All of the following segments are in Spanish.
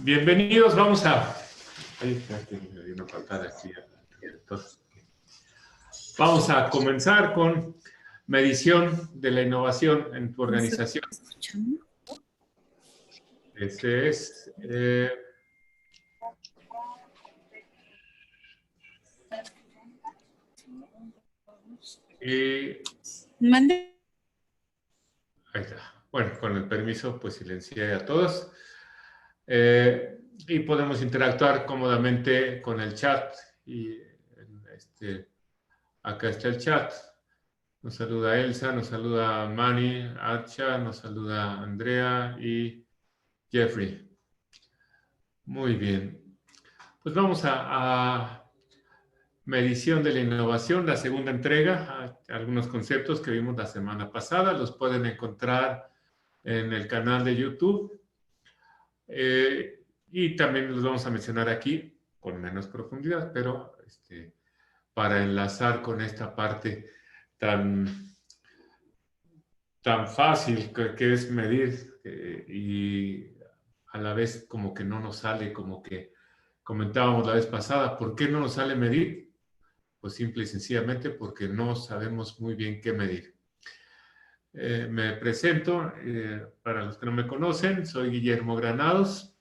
Bienvenidos, vamos a... Ay, hay una patada aquí. Entonces, vamos a comenzar con medición de la innovación en tu organización. Ese es... Mande. Ahí está. Bueno, con el permiso, pues silencié a todos. Y podemos interactuar cómodamente con el chat. Y acá está el chat. Nos saluda Elsa, nos saluda Manny, Archa, nos saluda Andrea y Jeffrey. Muy bien. Pues vamos a medición de la innovación, la segunda entrega, algunos conceptos que vimos la semana pasada. Los pueden encontrar en el canal de YouTube. Y también los vamos a mencionar aquí con menos profundidad, pero para enlazar con esta parte tan fácil que es medir y a la vez como que no nos sale, como que comentábamos la vez pasada. ¿Por qué no nos sale medir? Pues simple y sencillamente porque no sabemos muy bien qué medir. Me presento, para los que no me conocen, soy Guillermo Granados,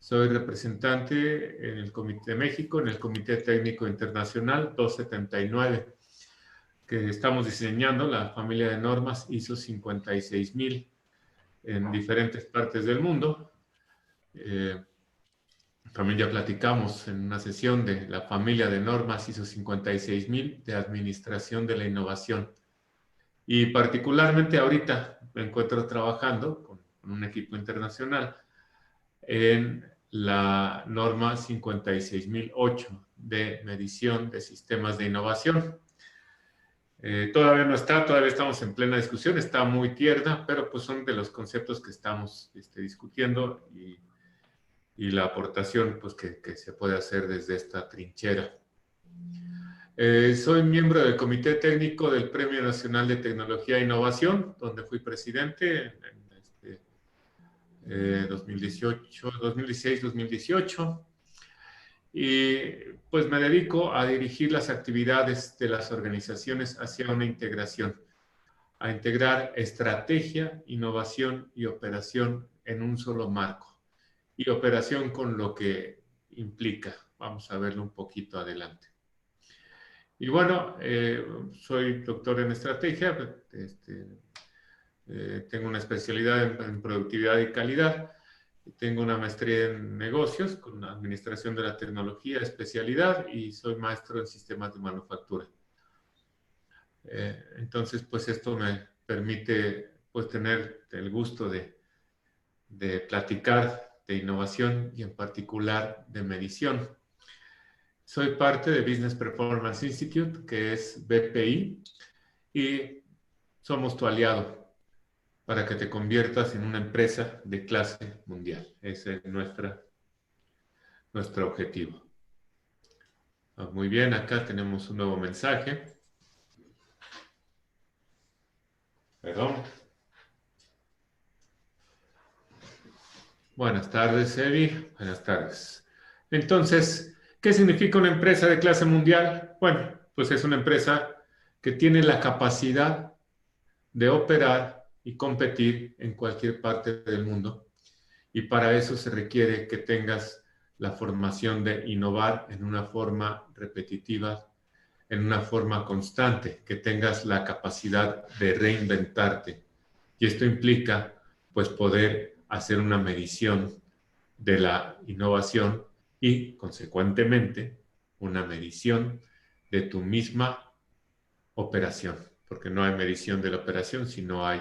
soy representante en el Comité de México, en el Comité Técnico Internacional 279, que estamos diseñando la familia de normas ISO 56000 en diferentes partes del mundo. También ya platicamos en una sesión de la familia de normas ISO 56000 de administración de la innovación. Y particularmente ahorita me encuentro trabajando con un equipo internacional en la norma 56008 de medición de sistemas de innovación. Todavía no está, todavía estamos en plena discusión, está muy tierna, pero pues son de los conceptos que estamos discutiendo y la aportación pues, que se puede hacer desde esta trinchera. Soy miembro del Comité Técnico del Premio Nacional de Tecnología e Innovación, donde fui presidente en 2016-2018. Y pues me dedico a dirigir las actividades de las organizaciones hacia una integración, a integrar estrategia, innovación y operación en un solo marco. Y operación con lo que implica. Vamos a verlo un poquito adelante. Y bueno, soy doctor en estrategia, tengo una especialidad en productividad y calidad, tengo una maestría en negocios con administración de la tecnología, especialidad, y soy maestro en sistemas de manufactura. Entonces, pues esto me permite pues tener el gusto de platicar de innovación y en particular de medición. Soy parte de Business Performance Institute, que es BPI, y somos tu aliado para que te conviertas en una empresa de clase mundial. Ese es nuestro objetivo. Muy bien, acá tenemos un nuevo mensaje. Perdón. Buenas tardes, Evi. Buenas tardes. Entonces, ¿qué significa una empresa de clase mundial? Bueno, pues es una empresa que tiene la capacidad de operar y competir en cualquier parte del mundo. Y para eso se requiere que tengas la formación de innovar en una forma repetitiva, en una forma constante, que tengas la capacidad de reinventarte. Y esto implica, pues, poder hacer una medición de la innovación y, consecuentemente, una medición de tu misma operación, porque no hay medición de la operación si no hay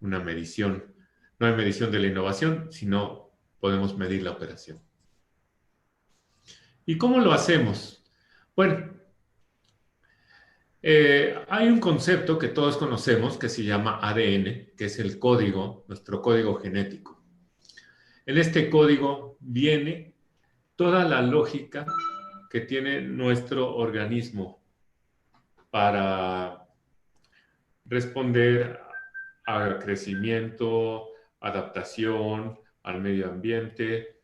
una medición, no hay medición de la innovación si no podemos medir la operación. ¿Y cómo lo hacemos? Bueno, hay un concepto que todos conocemos que se llama ADN, que es el código, nuestro código genético. En este código viene toda la lógica que tiene nuestro organismo para responder al crecimiento, adaptación, al medio ambiente,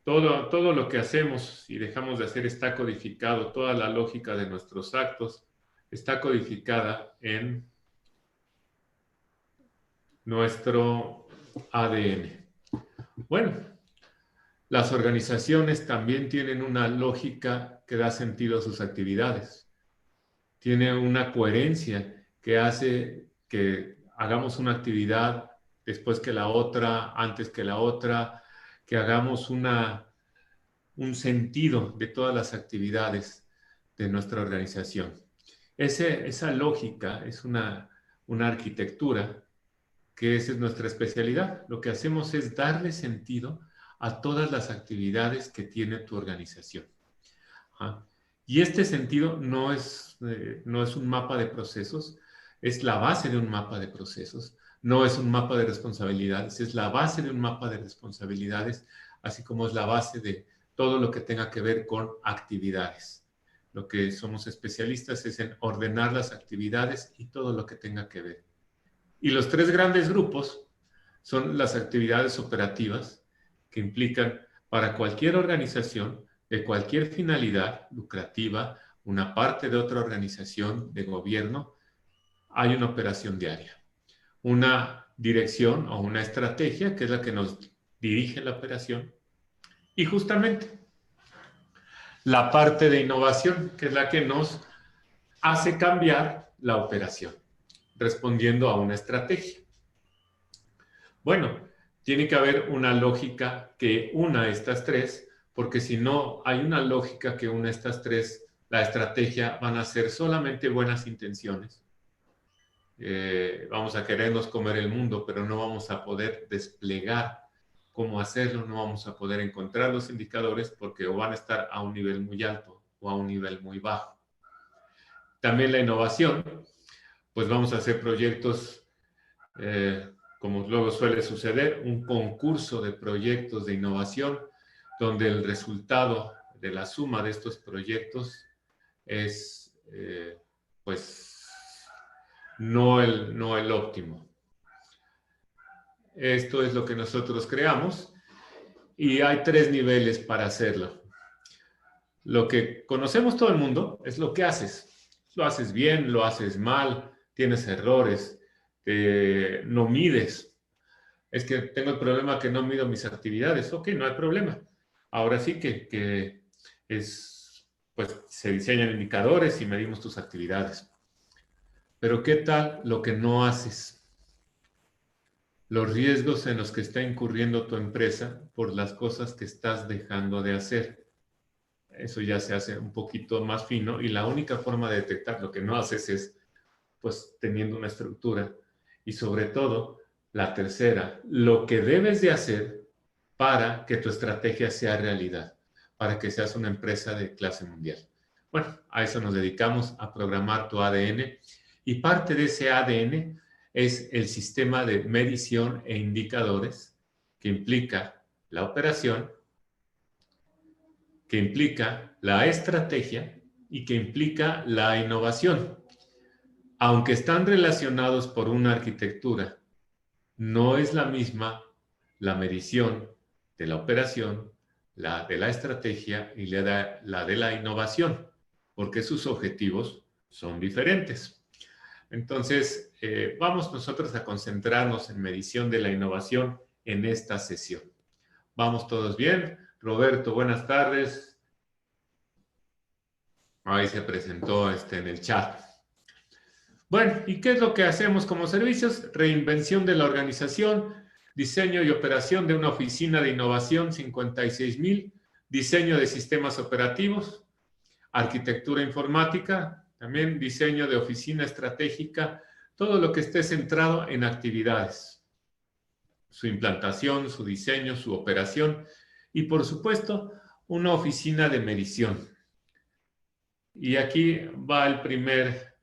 Todo lo que hacemos y dejamos de hacer está codificado, toda la lógica de nuestros actos está codificada en nuestro ADN. Bueno, las organizaciones también tienen una lógica que da sentido a sus actividades. Tiene una coherencia que hace que hagamos una actividad después que la otra, antes que la otra, que hagamos un sentido de todas las actividades de nuestra organización. Esa lógica es una arquitectura que esa es nuestra especialidad. Lo que hacemos es darle sentido a todas las actividades que tiene tu organización. ¿Ah? Y este sentido no es un mapa de procesos, es la base de un mapa de procesos, no es un mapa de responsabilidades, es la base de un mapa de responsabilidades, así como es la base de todo lo que tenga que ver con actividades. Lo que somos especialistas es en ordenar las actividades y todo lo que tenga que ver. Y los tres grandes grupos son las actividades operativas que implican para cualquier organización de cualquier finalidad lucrativa, una parte de otra organización de gobierno, hay una operación diaria, una dirección o una estrategia que es la que nos dirige la operación y justamente la parte de innovación que es la que nos hace cambiar la operación, respondiendo a una estrategia. Bueno, tiene que haber una lógica que una estas tres, porque si no hay una lógica que una estas tres, la estrategia van a ser solamente buenas intenciones. Vamos a querernos comer el mundo, pero no vamos a poder desplegar cómo hacerlo, no vamos a poder encontrar los indicadores porque o van a estar a un nivel muy alto o a un nivel muy bajo. También la innovación, pues vamos a hacer proyectos como luego suele suceder, un concurso de proyectos de innovación donde el resultado de la suma de estos proyectos es, pues, no el óptimo. Esto es lo que nosotros creamos y hay tres niveles para hacerlo. Lo que conocemos todo el mundo es lo que haces. Lo haces bien, lo haces mal, tienes errores, no mides. Es que tengo el problema que no mido mis actividades. Ok, no hay problema. Ahora sí que pues se diseñan indicadores y medimos tus actividades. Pero ¿qué tal lo que no haces? Los riesgos en los que está incurriendo tu empresa por las cosas que estás dejando de hacer. Eso ya se hace un poquito más fino y la única forma de detectar lo que no haces es pues teniendo una estructura y sobre todo la tercera, lo que debes de hacer para que tu estrategia sea realidad, para que seas una empresa de clase mundial. Bueno, a eso nos dedicamos, a programar tu ADN y parte de ese ADN es el sistema de medición e indicadores que implica la operación, que implica la estrategia y que implica la innovación. Aunque están relacionados por una arquitectura, no es la misma la medición de la operación, la de la estrategia y la de la innovación, porque sus objetivos son diferentes. Entonces, vamos nosotros a concentrarnos en medición de la innovación en esta sesión. ¿Vamos todos bien? Roberto, buenas tardes. Ahí se presentó en el chat. Bueno, ¿y qué es lo que hacemos como servicios? Reinvención de la organización, diseño y operación de una oficina de innovación 56,000, diseño de sistemas operativos, arquitectura informática, también diseño de oficina estratégica, todo lo que esté centrado en actividades, su implantación, su diseño, su operación y por supuesto una oficina de medición. Y aquí va el primer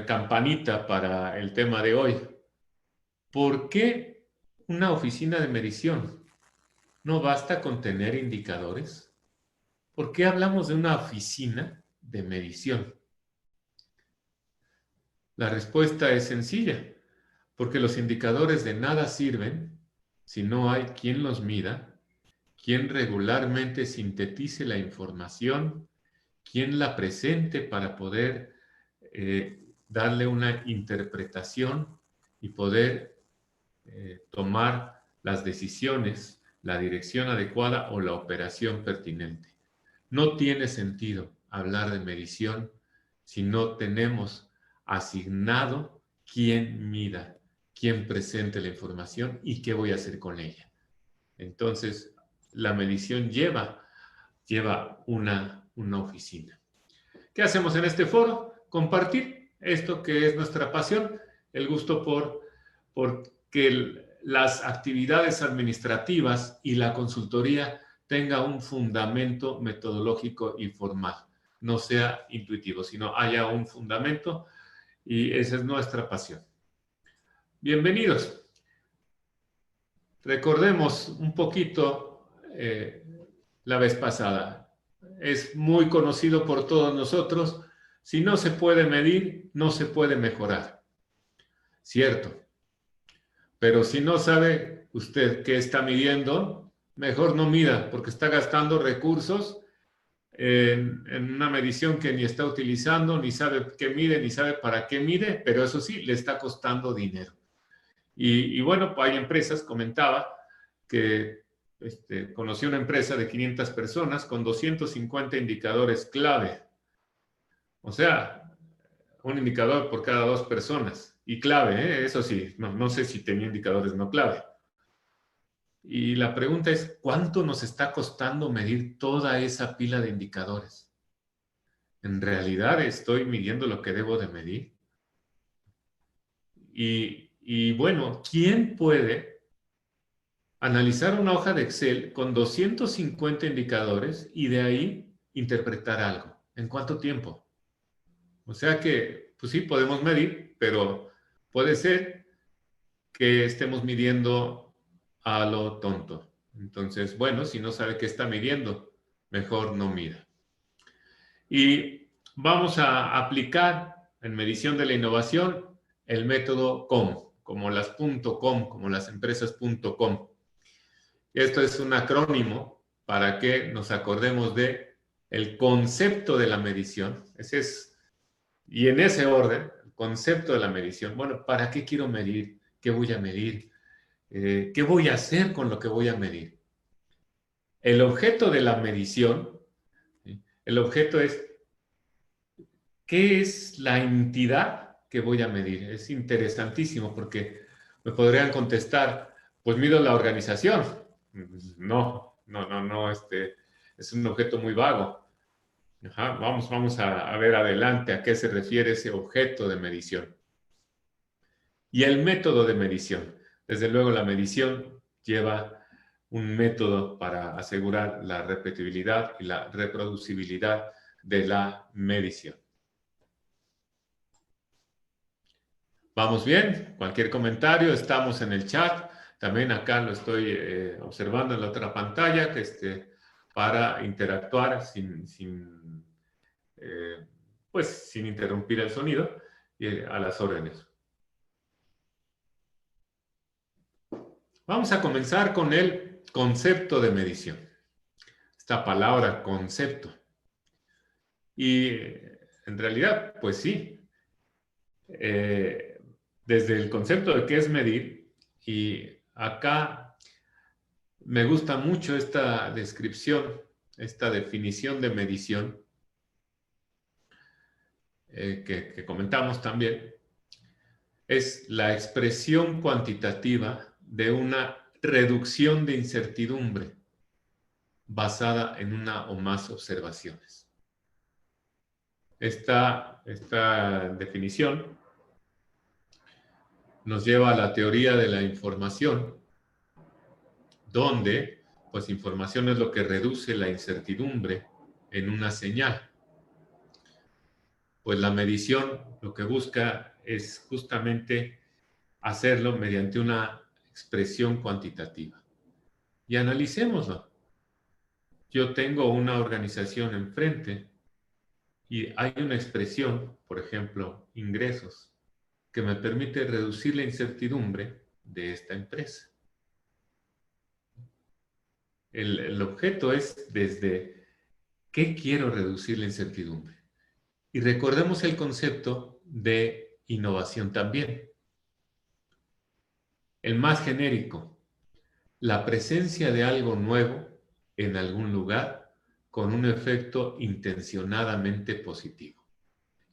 campanita para el tema de hoy. ¿Por qué una oficina de medición? ¿No basta con tener indicadores? ¿Por qué hablamos de una oficina de medición? La respuesta es sencilla, porque los indicadores de nada sirven si no hay quien los mida, quien regularmente sintetice la información, quien la presente para poder darle una interpretación y poder tomar las decisiones, la dirección adecuada o la operación pertinente. No tiene sentido hablar de medición si no tenemos asignado quién mida, quién presente la información y qué voy a hacer con ella. Entonces, la medición lleva una oficina. ¿Qué hacemos en este foro? Compartir esto que es nuestra pasión, el gusto por que las actividades administrativas y la consultoría tenga un fundamento metodológico y formal, no sea intuitivo, sino haya un fundamento y esa es nuestra pasión. Bienvenidos. Recordemos un poquito la vez pasada. Es muy conocido por todos nosotros. Si no se puede medir, no se puede mejorar. Cierto. Pero si no sabe usted qué está midiendo, mejor no mida, porque está gastando recursos en una medición que ni está utilizando, ni sabe qué mide, ni sabe para qué mide, pero eso sí, le está costando dinero. Y bueno, hay empresas, comentaba, que conocí una empresa de 500 personas con 250 indicadores clave. O sea, un indicador por cada 2 personas. Y clave, eso sí, no sé si tenía indicadores no clave. Y la pregunta es, ¿cuánto nos está costando medir toda esa pila de indicadores? ¿En realidad estoy midiendo lo que debo de medir? Y bueno, ¿quién puede analizar una hoja de Excel con 250 indicadores y de ahí interpretar algo? ¿En cuánto tiempo? O sea que, pues sí, podemos medir, pero puede ser que estemos midiendo a lo tonto. Entonces, bueno, si no sabe qué está midiendo, mejor no mida. Y vamos a aplicar en medición de la innovación el método COM, como las .com, como las empresas .com. Esto es un acrónimo para que nos acordemos de el concepto de la medición. Ese es, y en ese orden, el concepto de la medición. Bueno, ¿para qué quiero medir? ¿Qué voy a medir? ¿Qué voy a hacer con lo que voy a medir? El objeto de la medición, ¿sí? El objeto es, ¿qué es la entidad que voy a medir? Es interesantísimo porque me podrían contestar, pues mido la organización. No, es un objeto muy vago. Ajá, vamos a ver adelante a qué se refiere ese objeto de medición. Y el método de medición. Desde luego la medición lleva un método para asegurar la repetibilidad y la reproducibilidad de la medición. ¿Vamos bien? Cualquier comentario, estamos en el chat. También acá lo estoy observando en la otra pantalla para interactuar pues, sin interrumpir el sonido y a las órdenes. Vamos a comenzar con el concepto de medición. Esta palabra concepto. Y en realidad, pues sí, desde el concepto de qué es medir, y acá me gusta mucho esta descripción, esta definición de medición que comentamos también, es la expresión cuantitativa de una reducción de incertidumbre basada en una o más observaciones. Esta definición nos lleva a la teoría de la información, donde pues información es lo que reduce la incertidumbre en una señal. Pues la medición lo que busca es justamente hacerlo mediante una expresión cuantitativa. Y analicémoslo. Yo tengo una organización enfrente y hay una expresión, por ejemplo, ingresos, que me permite reducir la incertidumbre de esta empresa. El objeto es desde ¿qué quiero reducir la incertidumbre? Y recordemos el concepto de innovación también. El más genérico, la presencia de algo nuevo en algún lugar con un efecto intencionadamente positivo.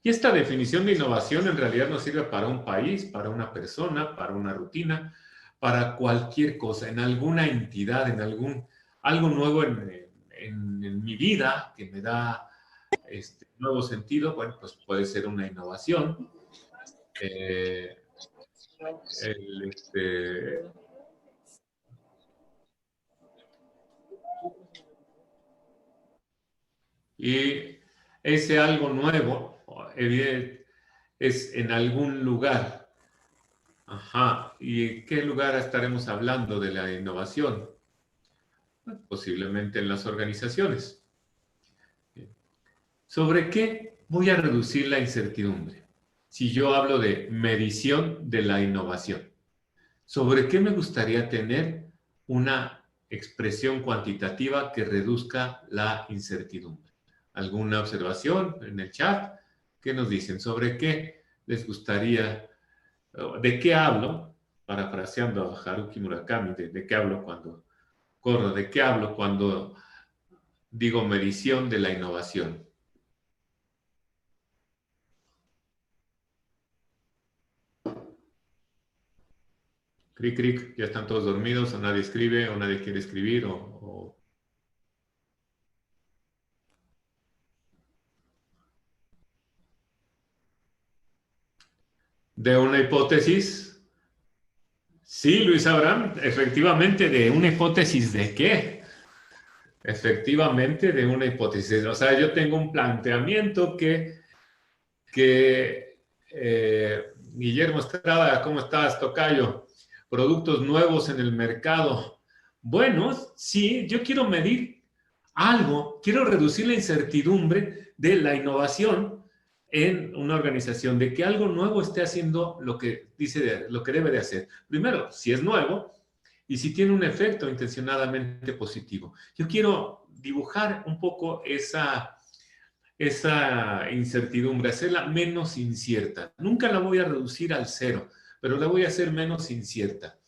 Y esta definición de innovación en realidad nos sirve para un país, para una persona, para una rutina, para cualquier cosa, en alguna entidad, en algo nuevo en mi vida que me da nuevo sentido. Bueno, pues puede ser una innovación. Eh, el, y ese algo nuevo es en algún lugar. Ajá. ¿Y en qué lugar estaremos hablando de la innovación? Posiblemente en las organizaciones. ¿Sobre qué voy a reducir la incertidumbre? Si yo hablo de medición de la innovación, ¿sobre qué me gustaría tener una expresión cuantitativa que reduzca la incertidumbre? ¿Alguna observación en el chat? ¿Qué nos dicen? ¿Sobre qué les gustaría? ¿De qué hablo? Parafraseando a Haruki Murakami, ¿de qué hablo cuando corro? ¿De qué hablo cuando digo medición de la innovación? Cric, cric, ya están todos dormidos, o nadie escribe, o nadie quiere escribir, de una hipótesis. Sí, Luis Abraham, efectivamente, de una hipótesis de qué? Efectivamente, de una hipótesis. O sea, yo tengo un planteamiento Guillermo Estrada, ¿cómo estás, tocayo? Productos nuevos en el mercado. Bueno, sí, yo quiero medir algo, quiero reducir la incertidumbre de la innovación en una organización, de que algo nuevo esté haciendo lo que dice, lo que debe de hacer. Primero, si es nuevo y si tiene un efecto intencionadamente positivo. Yo quiero dibujar un poco esa incertidumbre, hacerla menos incierta. Nunca la voy a reducir al cero, pero la voy a hacer menos incierta.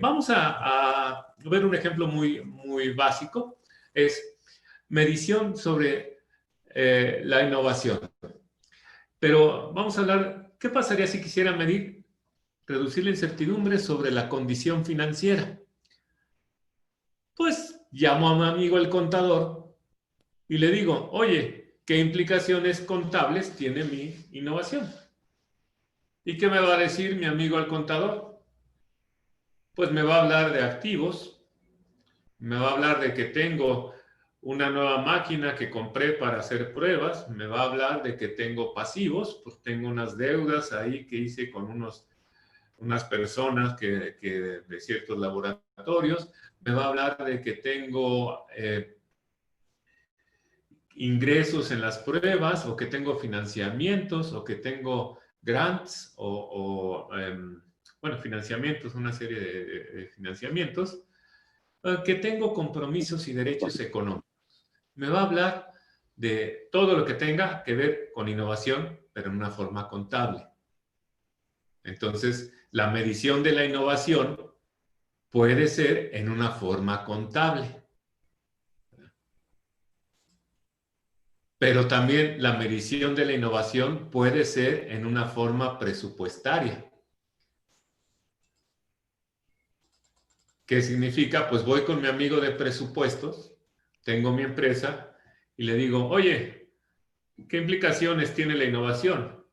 Vamos a ver un ejemplo muy, muy básico. Es medición sobre la innovación. Pero vamos a hablar, ¿qué pasaría si quisiera medir, reducir la incertidumbre sobre la condición financiera? Pues llamo a mi amigo el contador y le digo, oye, ¿qué implicaciones contables tiene mi innovación? ¿Y qué me va a decir mi amigo el contador? Pues me va a hablar de activos, me va a hablar de que tengo una nueva máquina que compré para hacer pruebas, me va a hablar de que tengo pasivos, pues tengo unas deudas ahí que hice con unas personas de ciertos laboratorios, me va a hablar de que tengo ingresos en las pruebas o que tengo financiamientos o que tengo grants bueno, financiamientos, una serie de financiamientos, que tengo compromisos y derechos económicos. Me va a hablar de todo lo que tenga que ver con innovación, pero en una forma contable. Entonces, la medición de la innovación puede ser en una forma contable. Pero también la medición de la innovación puede ser en una forma presupuestaria. ¿Qué significa? Pues voy con mi amigo de presupuestos, tengo mi empresa y le digo, oye, ¿qué implicaciones tiene la innovación?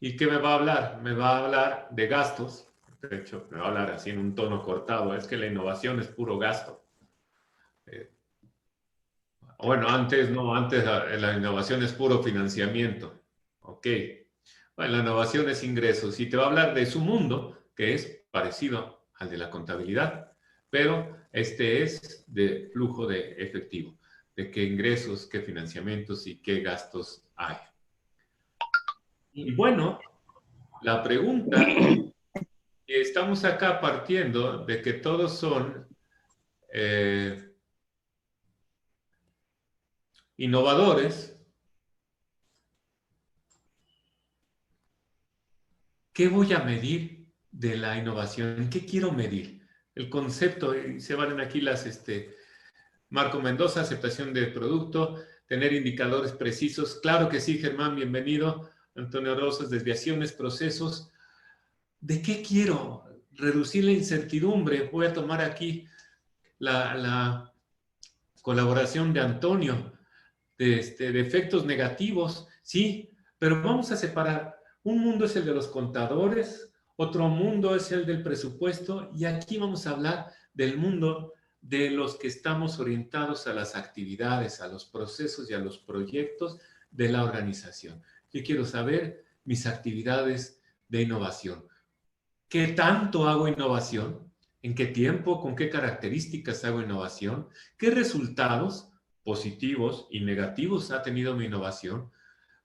¿Y qué me va a hablar? Me va a hablar de gastos. De hecho, me va a hablar así en un tono cortado. Es que la innovación es puro gasto. Eh, bueno, antes no, antes la innovación es puro financiamiento. Ok. Bueno, la innovación es ingresos y te va a hablar de su mundo, que es parecido al de la contabilidad, pero este es de flujo de efectivo, de qué ingresos, qué financiamientos y qué gastos hay. Y bueno, la pregunta, estamos acá partiendo de que todos son innovadores, ¿qué voy a medir de la innovación? ¿Qué quiero medir? El concepto, se valen aquí las, Marco Mendoza, aceptación de producto, tener indicadores precisos. Claro que sí, Germán, bienvenido. Antonio Rosas, desviaciones, procesos. ¿De qué quiero? Reducir la incertidumbre. Voy a tomar aquí la colaboración de Antonio, de efectos negativos, sí, pero vamos a separar. Un mundo es el de los contadores, otro mundo es el del presupuesto, y aquí vamos a hablar del mundo de los que estamos orientados a las actividades, a los procesos y a los proyectos de la organización. Yo quiero saber mis actividades de innovación. ¿Qué tanto hago innovación? ¿En qué tiempo? ¿Con qué características hago innovación? ¿Qué resultados positivos y negativos ha tenido mi innovación?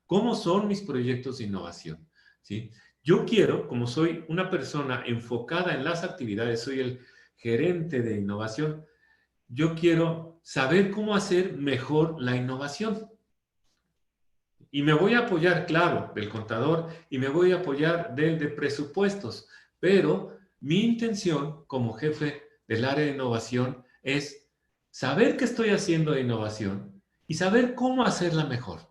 ¿Cómo son mis proyectos de innovación? ¿Sí? Yo quiero, como soy una persona enfocada en las actividades, soy el gerente de innovación, yo quiero saber cómo hacer mejor la innovación. Y me voy a apoyar, claro, del contador y me voy a apoyar del de presupuestos, pero mi intención como jefe del área de innovación es saber qué estoy haciendo de innovación y saber cómo hacerla mejor.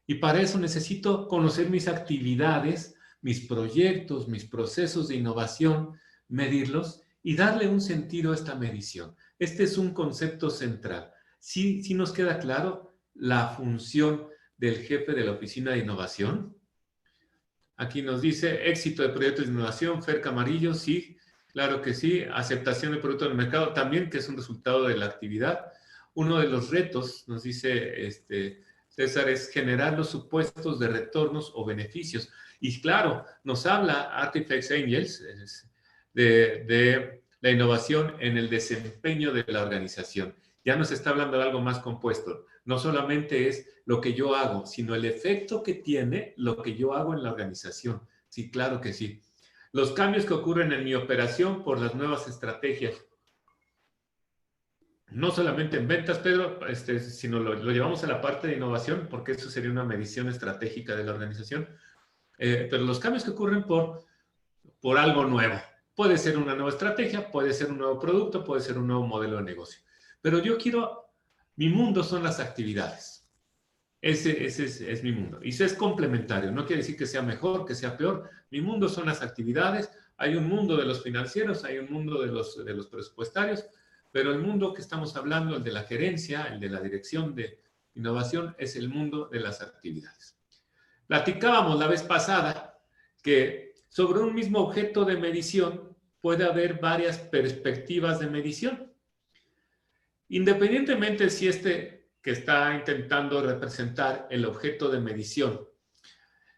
Y para eso necesito conocer mis actividades, mis proyectos, mis procesos de innovación, medirlos y darle un sentido a esta medición. Este es un concepto central. Sí, sí nos queda claro la función del jefe de la oficina de innovación. Aquí nos dice éxito de proyectos de innovación, Fer Camarillo, sí, claro que sí. Aceptación de productos en el mercado también, que es un resultado de la actividad. Uno de los retos, nos dice César, es generar los supuestos de retornos o beneficios. Y claro, nos habla Artifacts Angels de la innovación en el desempeño de la organización. Ya nos está hablando de algo más compuesto. No solamente es lo que yo hago, sino el efecto que tiene lo que yo hago en la organización. Sí, claro que sí. Los cambios que ocurren en mi operación por las nuevas estrategias. No solamente en ventas, Pedro, sino lo llevamos a la parte de innovación, porque eso sería una medición estratégica de la organización. Pero los cambios que ocurren por algo nuevo. Puede ser una nueva estrategia, puede ser un nuevo producto, puede ser un nuevo modelo de negocio. Pero yo quiero, mi mundo son las actividades. Ese es mi mundo. Y eso es complementario. No quiere decir que sea mejor, que sea peor. Mi mundo son las actividades. Hay un mundo de los financieros, hay un mundo de los presupuestarios, pero el mundo que estamos hablando, el de la gerencia, el de la dirección de innovación, es el mundo de las actividades. Platicábamos la vez pasada que sobre un mismo objeto de medición puede haber varias perspectivas de medición. Independientemente si que está intentando representar el objeto de medición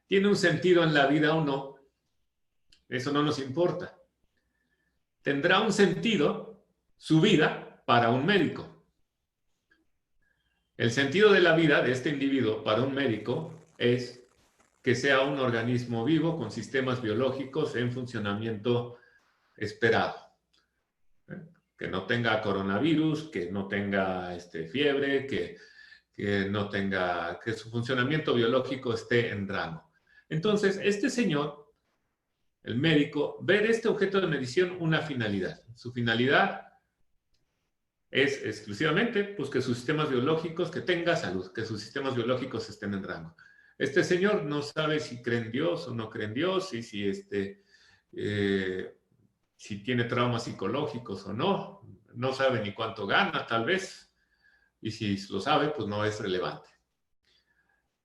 tiene un sentido en la vida o no, eso no nos importa. Tendrá un sentido su vida para un médico. El sentido de la vida de este individuo para un médico es que sea un organismo vivo con sistemas biológicos en funcionamiento esperado. Que no tenga coronavirus, que no tenga fiebre, que no tenga, que su funcionamiento biológico esté en rango. Entonces, este señor, el médico, ve de este objeto de medición una finalidad. Su finalidad es exclusivamente pues, que sus sistemas biológicos, que tenga salud, que sus sistemas biológicos estén en rango. Este señor no sabe si cree en Dios o no cree en Dios, y si tiene traumas psicológicos o no, no sabe ni cuánto gana, tal vez, y si lo sabe, pues no es relevante.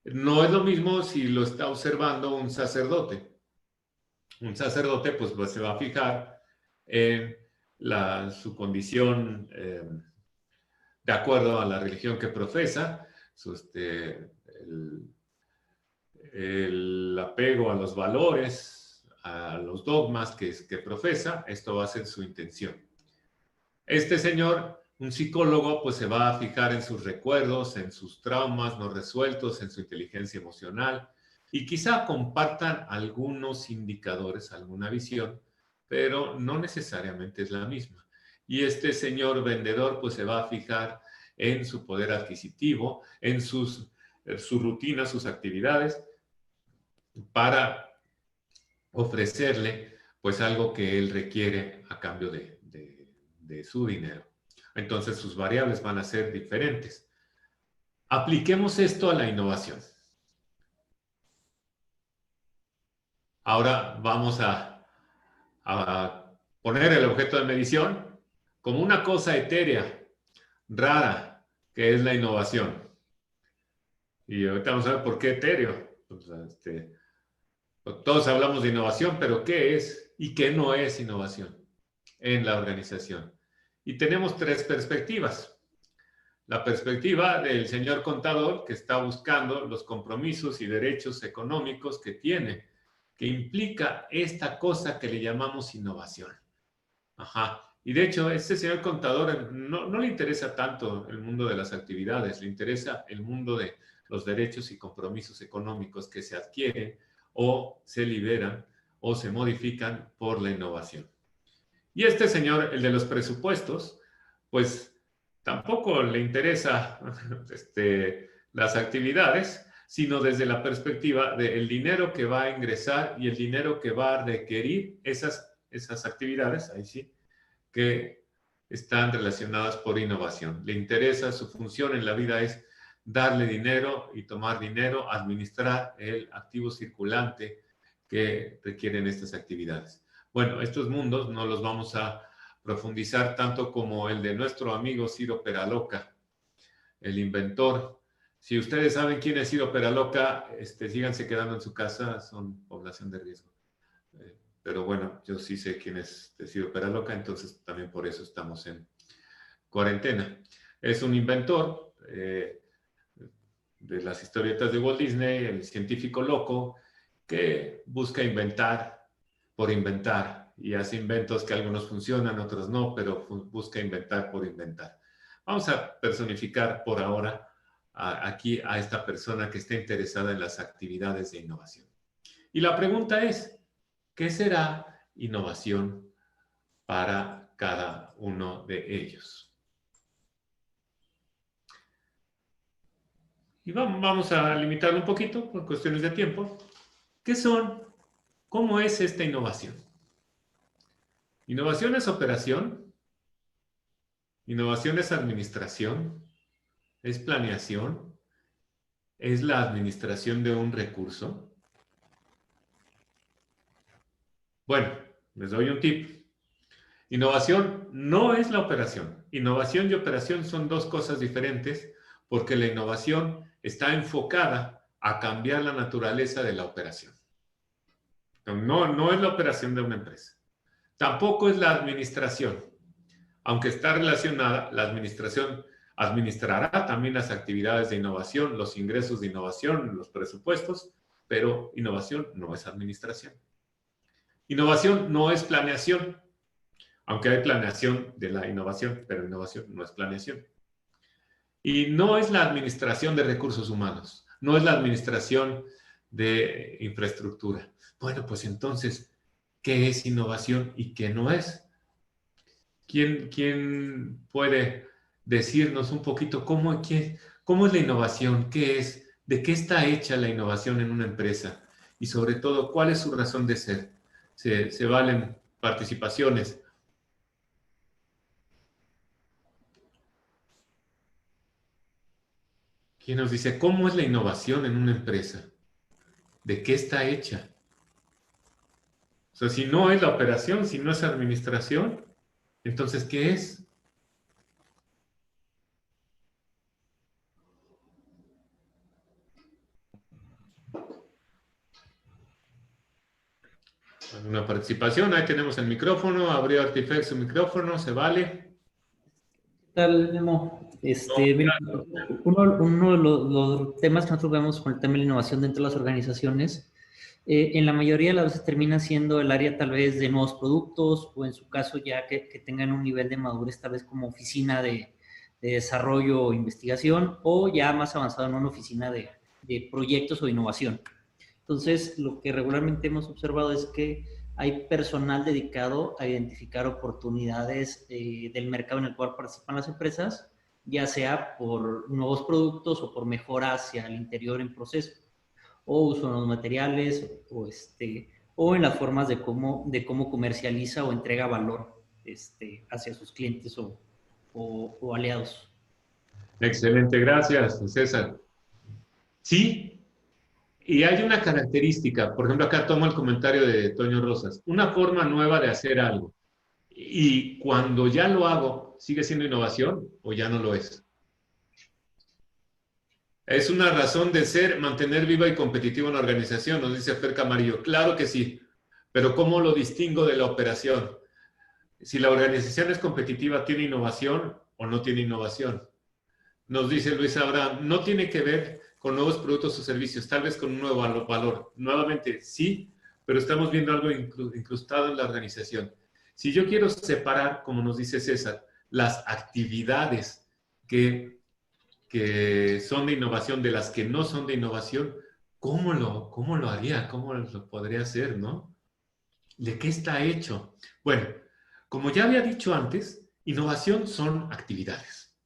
No es lo mismo si lo está observando un sacerdote. Un sacerdote, pues se va a fijar en su condición de acuerdo a la religión que profesa, el apego a los valores, a los dogmas que profesa. Esto va a ser su intención. Este señor, un psicólogo, pues se va a fijar en sus recuerdos, en sus traumas no resueltos, en su inteligencia emocional, y quizá compartan algunos indicadores, alguna visión, pero no necesariamente es la misma. y este señor vendedor pues se va a fijar en su poder adquisitivo, en su rutina, sus actividades, para ofrecerle pues algo que él requiere a cambio de su dinero. Entonces sus variables van a ser diferentes. Apliquemos esto a la innovación. Ahora vamos a poner el objeto de medición como una cosa etérea, rara, que es la innovación. Y ahorita vamos a ver por qué etéreo. Pues, todos hablamos de innovación, pero ¿qué es y qué no es innovación en la organización? Y tenemos tres perspectivas. La perspectiva del señor contador que está buscando los compromisos y derechos económicos que tiene, que implica esta cosa que le llamamos innovación. Ajá. Y de hecho, este señor contador no le interesa tanto el mundo de las actividades, le interesa el mundo de los derechos y compromisos económicos que se adquieren o se liberan o se modifican por la innovación. Y este señor, el de los presupuestos, pues tampoco le interesa las actividades, sino desde la perspectiva del dinero que va a ingresar y el dinero que va a requerir esas actividades, ahí sí, que están relacionadas por innovación. Le interesa, su función en la vida es darle dinero y tomar dinero, administrar el activo circulante que requieren estas actividades. Bueno, estos mundos no los vamos a profundizar tanto como el de nuestro amigo Ciro Peraloca, el inventor. Si ustedes saben quién es Ciro Peraloca, síganse quedando en su casa, son población de riesgo. Pero bueno, yo sí sé quién es Ciro Peraloca, entonces también por eso estamos en cuarentena. Es un inventor de las historietas de Walt Disney, el científico loco que busca inventar por inventar y hace inventos que algunos funcionan, otros no, pero busca inventar por inventar. Vamos a personificar por ahora aquí a esta persona que está interesada en las actividades de innovación. Y la pregunta es, ¿qué será innovación para cada uno de ellos? Y vamos a limitarlo un poquito por cuestiones de tiempo. ¿Qué son? ¿Cómo es esta innovación? Innovación es operación, innovación es administración, es planeación, es la administración de un recurso. Bueno, les doy un tip. Innovación no es la operación. Innovación y operación son dos cosas diferentes porque la innovación está enfocada a cambiar la naturaleza de la operación. No es la operación de una empresa. Tampoco es la administración. Aunque está relacionada, la administración administrará también las actividades de innovación, los ingresos de innovación, los presupuestos, pero innovación no es administración. Innovación no es planeación, aunque hay planeación de la innovación, pero innovación no es planeación. Y no es la administración de recursos humanos, no es la administración de infraestructura. Bueno, pues entonces, ¿qué es innovación y qué no es? ¿Quién puede decirnos un poquito cómo es la innovación? ¿Qué es? ¿De qué está hecha la innovación en una empresa? Y sobre todo, ¿cuál es su razón de ser? Se valen participaciones. ¿Quién nos dice cómo es la innovación en una empresa? ¿De qué está hecha? O sea, si no es la operación, si no es administración, entonces, ¿qué es? Una participación, ahí tenemos el micrófono, abrió Artifex su micrófono, ¿se vale? ¿Qué tal, Memo? Mira, uno de los temas que nosotros vemos con el tema de la innovación dentro de las organizaciones, en la mayoría de las veces termina siendo el área tal vez de nuevos productos o en su caso ya que tengan un nivel de madurez tal vez como oficina de desarrollo o investigación o ya más avanzado en una oficina de proyectos o innovación. Entonces, lo que regularmente hemos observado es que hay personal dedicado a identificar oportunidades del mercado en el cual participan las empresas, ya sea por nuevos productos o por mejora hacia el interior en proceso, o uso de los materiales, o en las formas de cómo comercializa o entrega valor hacia sus clientes o aliados. Excelente, gracias, César. Sí, y hay una característica, por ejemplo, acá tomo el comentario de Toño Rosas, una forma nueva de hacer algo. Y cuando ya lo hago, ¿sigue siendo innovación o ya no lo es? Es una razón de ser, mantener viva y competitiva una organización, nos dice Fer Camarillo. Claro que sí, pero ¿cómo lo distingo de la operación? Si la organización es competitiva, ¿tiene innovación o no tiene innovación? Nos dice Luis Abraham, no tiene que ver con nuevos productos o servicios, tal vez con un nuevo valor. Nuevamente, sí, pero estamos viendo algo incrustado en la organización. Si yo quiero separar, como nos dice César, las actividades que son de innovación de las que no son de innovación, cómo lo haría? ¿Cómo lo podría hacer, no? ¿De qué está hecho? Bueno, como ya había dicho antes, innovación son actividades.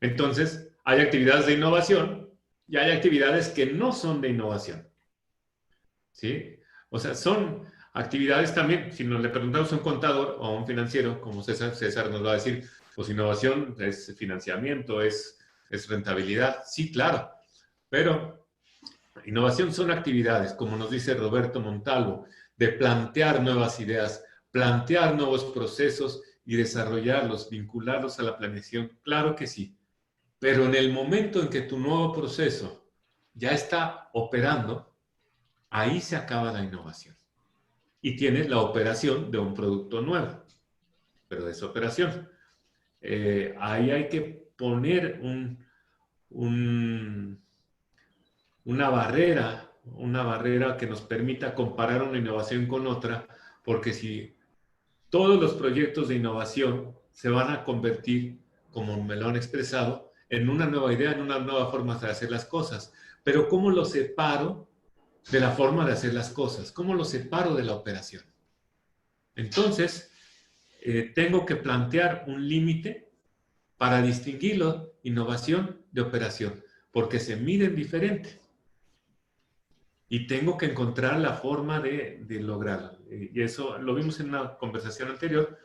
Entonces, hay actividades de innovación y hay actividades que no son de innovación. ¿Sí? O sea, son actividades también, si nos le preguntamos a un contador o a un financiero, como César nos va a decir, pues innovación es financiamiento, es rentabilidad. Sí, claro, pero innovación son actividades, como nos dice Roberto Montalvo, de plantear nuevas ideas, plantear nuevos procesos y desarrollarlos, vincularlos a la planeación. Claro que sí. Pero en el momento en que tu nuevo proceso ya está operando, ahí se acaba la innovación. Y tienes la operación de un producto nuevo, pero de esa operación. Ahí hay que poner una barrera que nos permita comparar una innovación con otra, porque si todos los proyectos de innovación se van a convertir, como me lo han expresado, en una nueva idea, en una nueva forma de hacer las cosas. Pero ¿cómo lo separo de la forma de hacer las cosas? ¿Cómo lo separo de la operación? Entonces, tengo que plantear un límite para distinguirlo, innovación de operación, porque se miden diferente. Y tengo que encontrar la forma de lograrlo. Y eso lo vimos en una conversación anterior,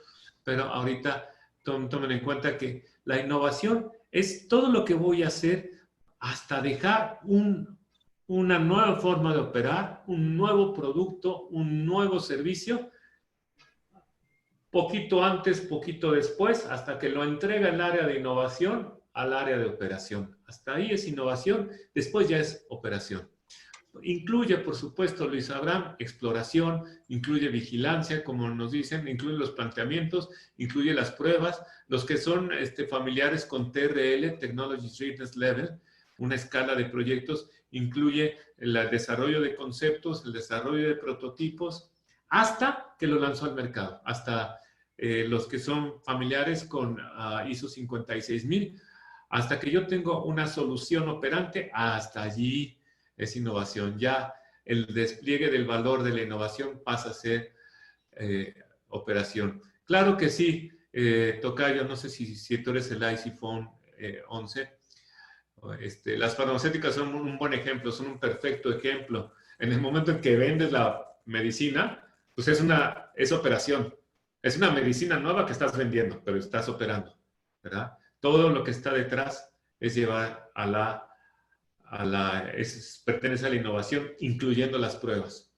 pero ahorita tomen en cuenta que la innovación es todo lo que voy a hacer hasta dejar una nueva forma de operar, un nuevo producto, un nuevo servicio, poquito antes, poquito después, hasta que lo entrega el área de innovación al área de operación. Hasta ahí es innovación, después ya es operación. Incluye, por supuesto, Luis Abraham, exploración, incluye vigilancia, como nos dicen, incluye los planteamientos, incluye las pruebas, los que son familiares con TRL, Technology Readiness Level, una escala de proyectos, incluye el desarrollo de conceptos, el desarrollo de prototipos, hasta que lo lanzó al mercado, hasta los que son familiares con ISO 56000, hasta que yo tengo una solución operante, hasta allí es innovación. Ya el despliegue del valor de la innovación pasa a ser operación. Claro que sí, Tocayo, no sé si tú eres el iPhone 11. Las farmacéuticas son un buen ejemplo, son un perfecto ejemplo. En el momento en que vendes la medicina, pues es operación. Es una medicina nueva que estás vendiendo, pero estás operando, ¿verdad? Todo lo que está detrás es llevar pertenece a la innovación, incluyendo las pruebas.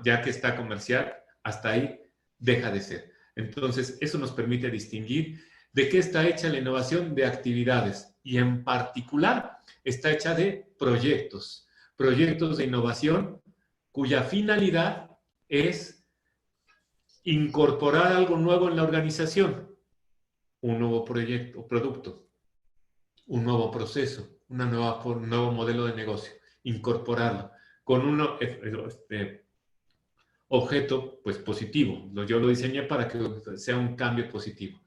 Ya que está comercial, hasta ahí deja de ser. Entonces, eso nos permite distinguir de qué está hecha la innovación de actividades y en particular está hecha de proyectos. Proyectos de innovación cuya finalidad es incorporar algo nuevo en la organización, un nuevo proyecto o producto, un nuevo proceso, un nuevo modelo de negocio, incorporarlo con un objeto pues positivo. Yo lo diseñé para que sea un cambio positivo.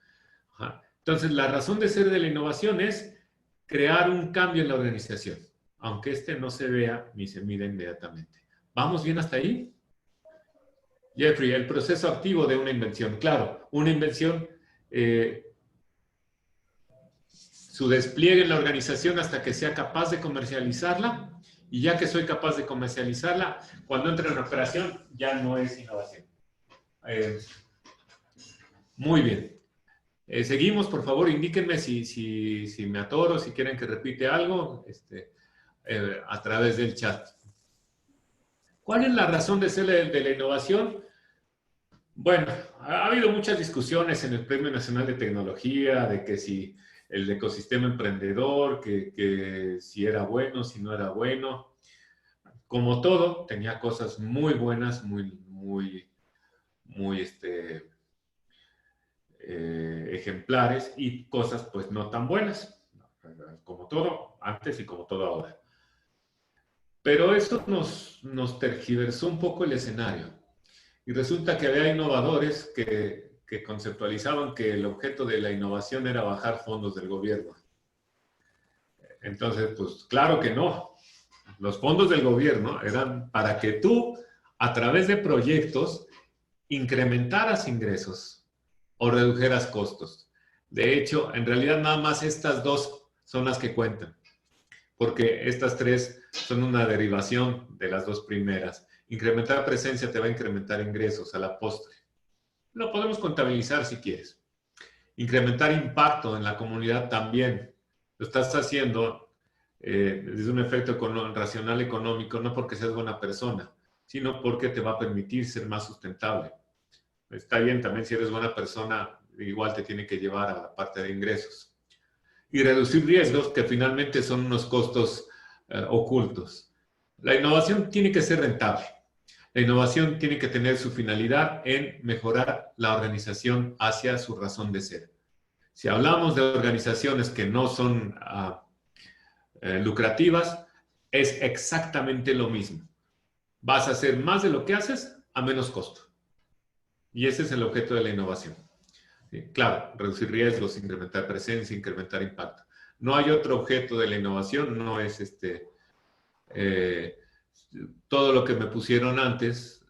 Ajá. Entonces, la razón de ser de la innovación es crear un cambio en la organización, aunque no se vea ni se mida inmediatamente. ¿Vamos bien hasta ahí? Jeffrey, el proceso activo de una invención. Claro, una invención, su despliegue en la organización hasta que sea capaz de comercializarla, y ya que soy capaz de comercializarla, cuando entre en operación ya no es innovación. Muy bien. Seguimos, por favor, indíquenme si me atoro, si quieren que repite algo a través del chat. ¿Cuál es la razón de ser de la innovación? Bueno, ha habido muchas discusiones en el Premio Nacional de Tecnología de que si el ecosistema emprendedor, que si era bueno, si no era bueno. Como todo, tenía cosas muy buenas, muy ejemplares, y cosas pues no tan buenas, como todo antes y como todo ahora. Pero eso nos tergiversó un poco el escenario. Y resulta que había innovadores que conceptualizaban que el objeto de la innovación era bajar fondos del gobierno. Entonces, pues claro que no. Los fondos del gobierno eran para que tú, a través de proyectos, incrementaras ingresos o redujeras costos. De hecho, en realidad nada más estas dos son las que cuentan, porque estas tres son una derivación de las dos primeras. Incrementar presencia te va a incrementar ingresos a la postre. Lo podemos contabilizar si quieres. Incrementar impacto en la comunidad también. Lo estás haciendo desde un efecto racional económico, no porque seas buena persona, sino porque te va a permitir ser más sustentable. Está bien, también si eres buena persona, igual te tiene que llevar a la parte de ingresos. Y reducir riesgos, que finalmente son unos costos ocultos. La innovación tiene que ser rentable. La innovación tiene que tener su finalidad en mejorar la organización hacia su razón de ser. Si hablamos de organizaciones que no son lucrativas, es exactamente lo mismo. Vas a hacer más de lo que haces a menos costo. Y ese es el objeto de la innovación. Sí, claro, reducir riesgos, incrementar presencia, incrementar impacto. No hay otro objeto de la innovación, no es todo lo que me pusieron antes,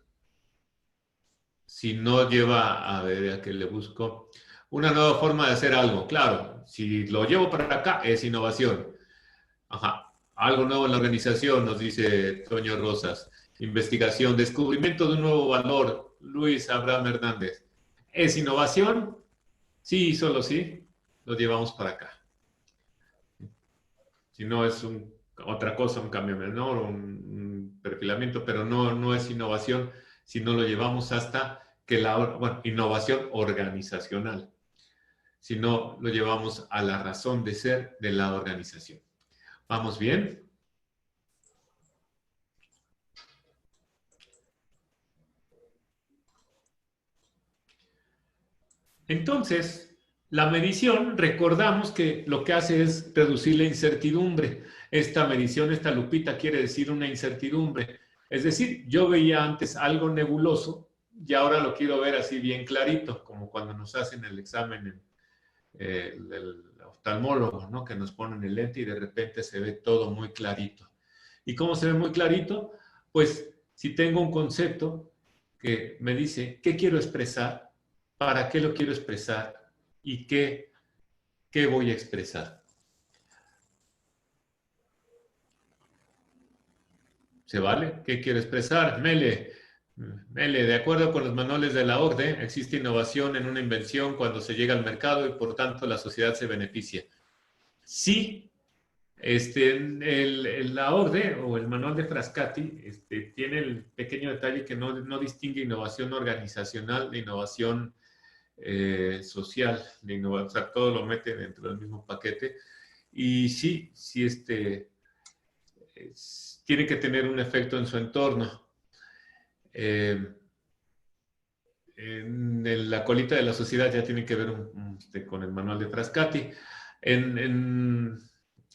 si no lleva, a ver, a que le busco, una nueva forma de hacer algo. Claro, si lo llevo para acá, es innovación. Ajá. Algo nuevo en la organización, nos dice Toño Rosas. Investigación, descubrimiento de un nuevo valor, Luis Abraham Hernández. ¿Es innovación? Sí, solo sí, lo llevamos para acá. Si no es otra cosa, un cambio menor, un perfilamiento, pero no es innovación si no lo llevamos hasta que innovación organizacional, si no lo llevamos a la razón de ser de la organización. ¿Vamos bien? Entonces, la medición, recordamos que lo que hace es reducir la incertidumbre. Esta medición, esta lupita, quiere decir una incertidumbre. Es decir, yo veía antes algo nebuloso y ahora lo quiero ver así bien clarito, como cuando nos hacen el examen el oftalmólogo, ¿no? Que nos ponen el lente y de repente se ve todo muy clarito. ¿Y cómo se ve muy clarito? Pues si tengo un concepto que me dice qué quiero expresar, para qué lo quiero expresar y qué voy a expresar. ¿Se vale? ¿Qué quiero expresar? Mele, de acuerdo con los manuales de la OCDE, existe innovación en una invención cuando se llega al mercado y por tanto la sociedad se beneficia. Sí, la OCDE o el manual de Frascati tiene el pequeño detalle que no distingue innovación organizacional de innovación social, o sea, todo lo mete dentro del mismo paquete. Y sí, tiene que tener un efecto en su entorno. En la colita de la sociedad ya tiene que ver con el manual de Frascati. En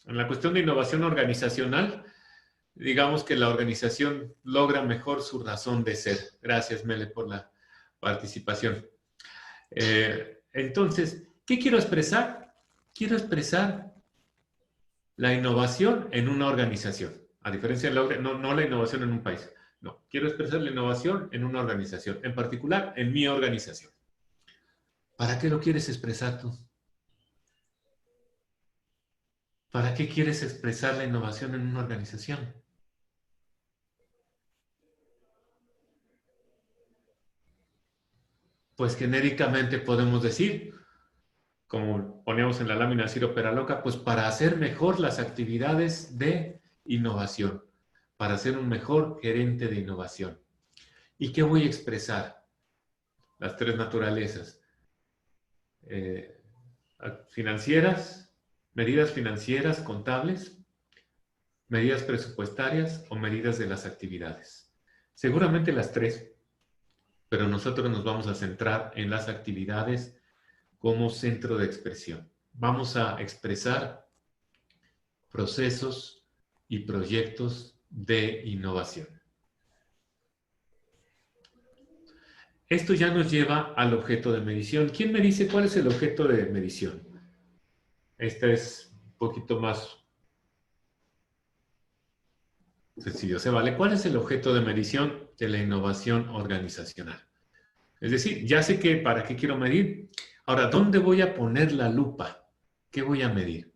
la cuestión de innovación organizacional, digamos que la organización logra mejor su razón de ser. Gracias, Mele, por la participación. Entonces, ¿qué quiero expresar? Quiero expresar la innovación en una organización. A diferencia de no la innovación en un país, No, quiero expresar la innovación en una organización, en particular en mi organización. ¿Para qué lo quieres expresar tú? ¿Para qué quieres expresar la innovación en una organización? Pues genéricamente podemos decir, como poníamos en la lámina Ciro Peraloca, pues para hacer mejor las actividades de innovación, para ser un mejor gerente de innovación. ¿Y qué voy a expresar? Las tres naturalezas. Eh, financieras, medidas financieras, contables, medidas presupuestarias o medidas de las actividades. Seguramente las tres, pero nosotros nos vamos a centrar en las actividades como centro de expresión. Vamos a expresar procesos y proyectos de innovación. Esto ya nos lleva al objeto de medición. ¿Quién me dice cuál es el objeto de medición? Esta es un poquito más sencillo. Se vale. ¿Cuál es el objeto de medición de la innovación organizacional? Es decir, ya sé que para qué quiero medir. Ahora, ¿dónde voy a poner la lupa? ¿Qué voy a medir?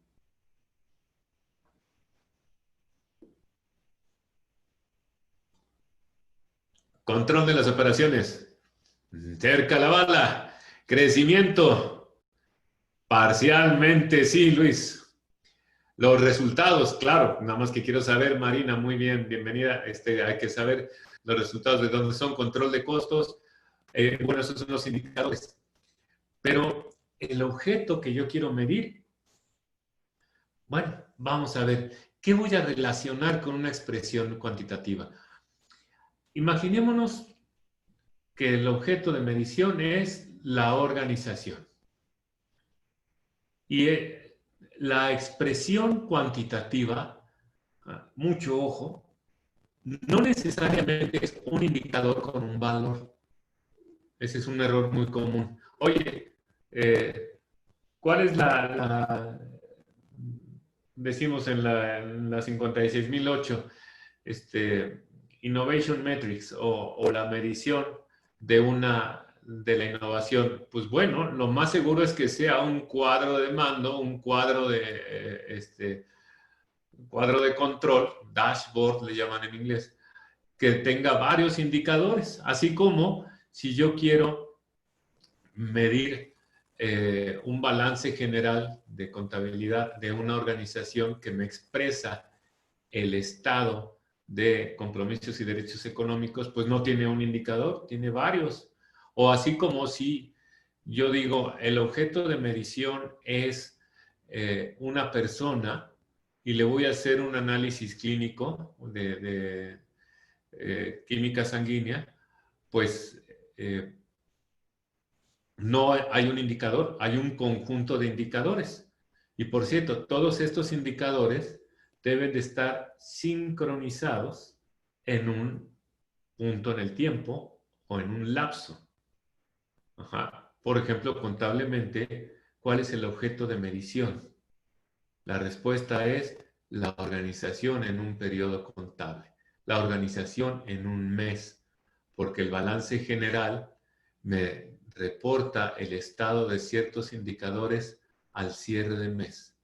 Control de las operaciones. Cerca la bala. Crecimiento. Parcialmente, sí, Luis. Los resultados, claro. Nada más que quiero saber, Marina, muy bien, bienvenida. Hay que saber los resultados de dónde son. Control de costos. Bueno, esos son los indicadores. Pero el objeto que yo quiero medir, bueno, vamos a ver. ¿Qué voy a relacionar con una expresión cuantitativa? Imaginémonos que el objeto de medición es la organización. Y la expresión cuantitativa, mucho ojo, no necesariamente es un indicador con un valor. Ese es un error muy común. Oye, ¿cuál es decimos en la 56008, Innovation Metrics o la medición de la innovación? Pues bueno, lo más seguro es que sea un cuadro de mando, un cuadro cuadro de control, dashboard le llaman en inglés, que tenga varios indicadores, así como si yo quiero medir un balance general de contabilidad de una organización que me expresa el estado de compromisos y derechos económicos, pues no tiene un indicador, tiene varios. O así como si yo digo, el objeto de medición es una persona y le voy a hacer un análisis clínico de química sanguínea, pues no hay un indicador, hay un conjunto de indicadores. Y por cierto, todos estos indicadores deben de estar sincronizados en un punto en el tiempo o en un lapso. Ajá. Por ejemplo, contablemente, ¿cuál es el objeto de medición? La respuesta es la organización en un periodo contable, la organización en un mes, porque el balance general me reporta el estado de ciertos indicadores al cierre del mes.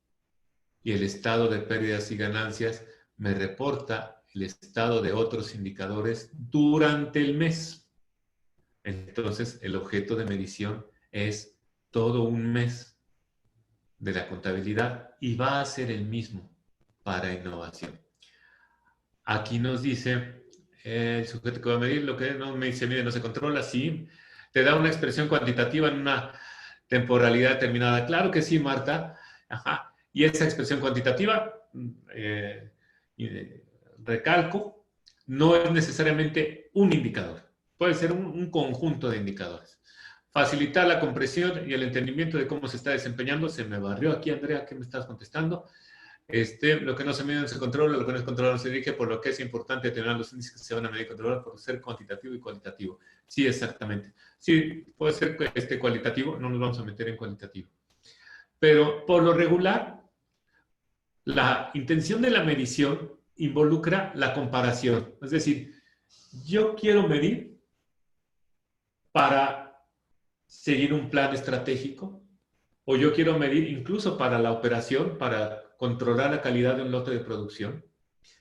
Y el estado de pérdidas y ganancias me reporta el estado de otros indicadores durante el mes. Entonces, el objeto de medición es todo un mes de la contabilidad y va a ser el mismo para innovación. Aquí nos dice el sujeto que va a medir lo que no se mide, no se controla, sí. Te da una expresión cuantitativa en una temporalidad determinada. Claro que sí, Marta. Ajá. Y esa expresión cuantitativa, recalco, no es necesariamente un indicador. Puede ser un conjunto de indicadores. Facilitar la comprensión y el entendimiento de cómo se está desempeñando. Se me barrió aquí, Andrea, ¿qué me estás contestando? Lo que no se mide no se controla, lo que no es controlado no se dirige, por lo que es importante tener los índices que se van a medir y controlar por ser cuantitativo y cualitativo. Sí, exactamente. Sí, puede ser cualitativo, no nos vamos a meter en cualitativo. Pero por lo regular, la intención de la medición involucra la comparación. Es decir, Yo quiero medir para seguir un plan estratégico, o yo quiero medir incluso para la operación, para controlar la calidad de un lote de producción.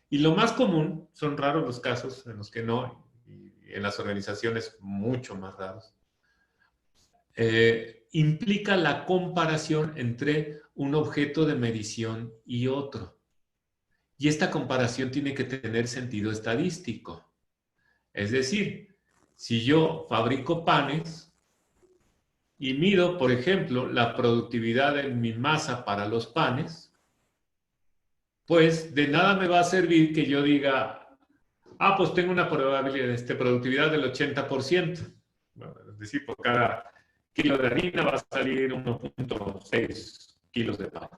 Y lo más común, son raros los casos en los que no, y en las organizaciones mucho más raros, implica la comparación entre un objeto de medición y otro. Y esta comparación tiene que tener sentido estadístico. Es decir, si yo fabrico panes y mido, por ejemplo, la productividad de mi masa para los panes, pues de nada me va a servir que yo diga, pues tengo una probabilidad, productividad del 80%. Bueno, es decir, por cada kilo de harina va a salir 1.6 kilos de pan.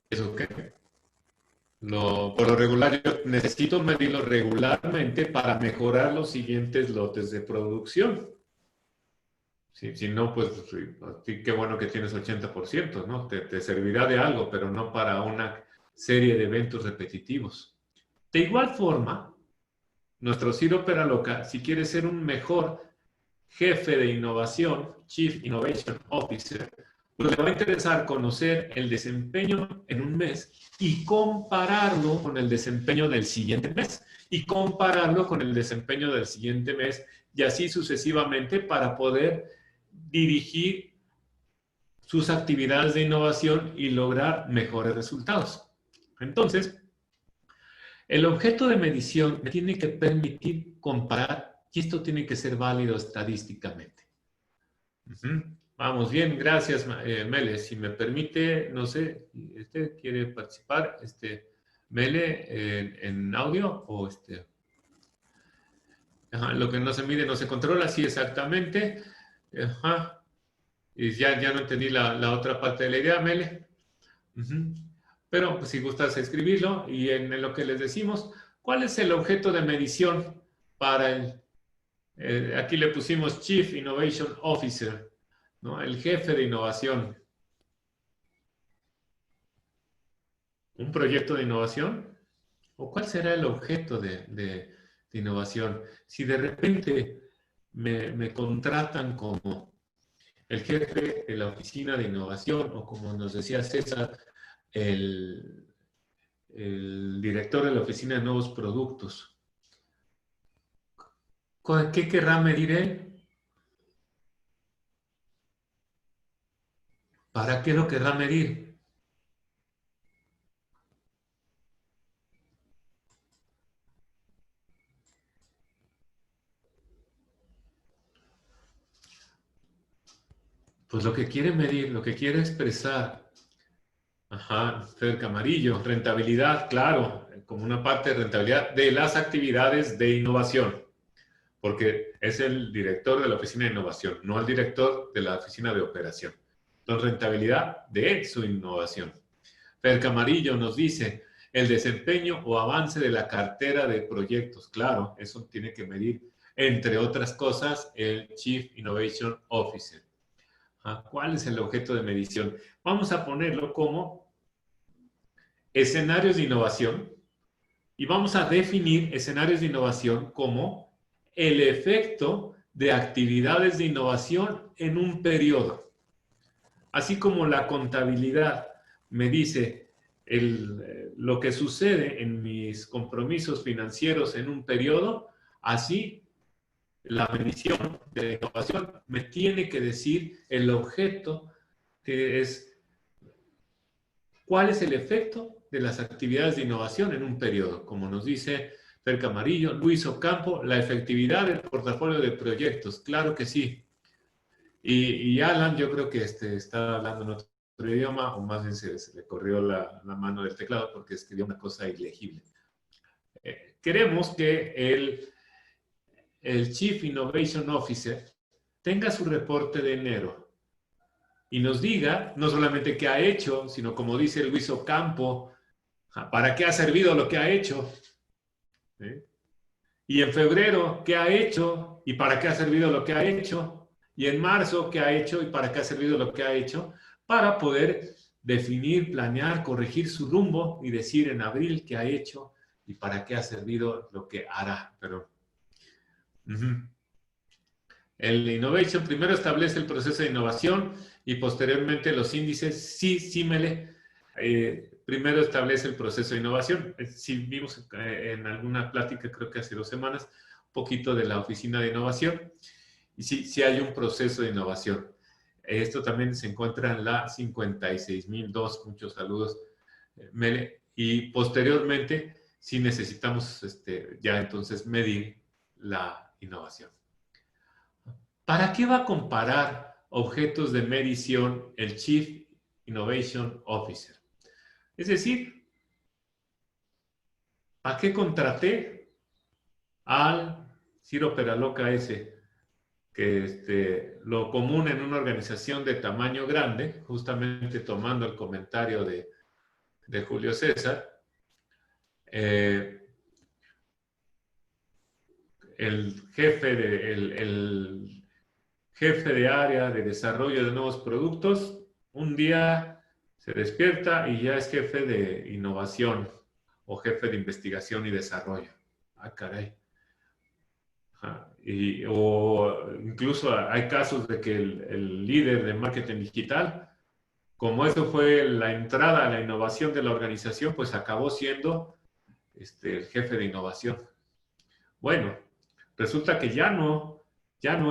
¿Eso qué? Por lo regular, yo necesito medirlo regularmente para mejorar los siguientes lotes de producción. Si no, pues sí, qué bueno que tienes 80%, ¿no? Te servirá de algo, pero no para una serie de eventos repetitivos. De igual forma, nuestro Ciro Operaloca, si quiere ser un mejor jefe de innovación, Chief Innovation Officer, pues le va a interesar conocer el desempeño en un mes y compararlo con el desempeño del siguiente mes y compararlo con el desempeño del siguiente mes y así sucesivamente para poder dirigir sus actividades de innovación y lograr mejores resultados. Entonces, el objeto de medición me tiene que permitir comparar y esto tiene que ser válido estadísticamente. Vamos bien, gracias Mele. Si me permite, no sé, ¿quiere participar? Mele, en audio o lo que no se mide no se controla, sí, exactamente. Y ya no entendí la otra parte de la idea, Mele. Pero pues, si gustas escribirlo y en lo que les decimos, ¿cuál es el objeto de medición para aquí le pusimos Chief Innovation Officer, ¿no? El jefe de innovación. ¿Un proyecto de innovación? ¿O cuál será el objeto de innovación? Si de repente me contratan como el jefe de la oficina de innovación o como nos decía César, el director de la oficina de nuevos productos, ¿qué querrá medir él? ¿Para qué lo querrá medir? Pues lo que quiere medir, lo que quiere expresar. Fer Camarillo, rentabilidad, claro, como una parte de rentabilidad de las actividades de innovación, porque es el director de la oficina de innovación, no el director de la oficina de operación. Entonces, rentabilidad de su innovación. Fer Camarillo nos dice, el desempeño o avance de la cartera de proyectos. Claro, eso tiene que medir, entre otras cosas, el Chief Innovation Officer. ¿Cuál es el objeto de medición? Vamos a ponerlo como escenarios de innovación y vamos a definir escenarios de innovación como el efecto de actividades de innovación en un periodo. Así como la contabilidad me dice lo que sucede en mis compromisos financieros en un periodo, así la medición de innovación me tiene que decir el objeto que es cuál es el efecto de las actividades de innovación en un periodo, como nos dice Fer Camarillo, Luis Ocampo, la efectividad del portafolio de proyectos, claro que sí. Y Alan, yo creo que está hablando en otro idioma, o más bien se le corrió la mano del teclado porque escribió una cosa ilegible. Queremos que el Chief Innovation Officer tenga su reporte de enero y nos diga no solamente qué ha hecho, sino como dice Luis Ocampo, para qué ha servido lo que ha hecho. ¿Sí? Y en febrero, ¿qué ha hecho y para qué ha servido lo que ha hecho? Y en marzo, ¿qué ha hecho y para qué ha servido lo que ha hecho? Para poder definir, planear, corregir su rumbo y decir en abril qué ha hecho y para qué ha servido lo que hará. Pero, el Innovation primero establece el proceso de innovación y posteriormente los índices. Sí, símele. Primero establece el proceso de innovación. Si vimos en alguna plática, creo que hace 2 semanas, un poquito de la oficina de innovación. Y sí hay un proceso de innovación. Esto también se encuentra en la 56002. Muchos saludos, Mele. Y posteriormente, sí necesitamos ya entonces medir la innovación. ¿Para qué va a comparar objetos de medición el Chief Innovation Officer? Es decir, ¿para qué contraté al Ciro Peraloca ese? Que lo común en una organización de tamaño grande, justamente tomando el comentario de Julio César, el jefe de área de desarrollo de nuevos productos, un día se despierta y ya es jefe de innovación o jefe de investigación y desarrollo. Ah, caray. O incluso hay casos de que el líder de marketing digital, como eso fue la entrada a la innovación de la organización, pues acabó siendo el jefe de innovación. Bueno, resulta que ya no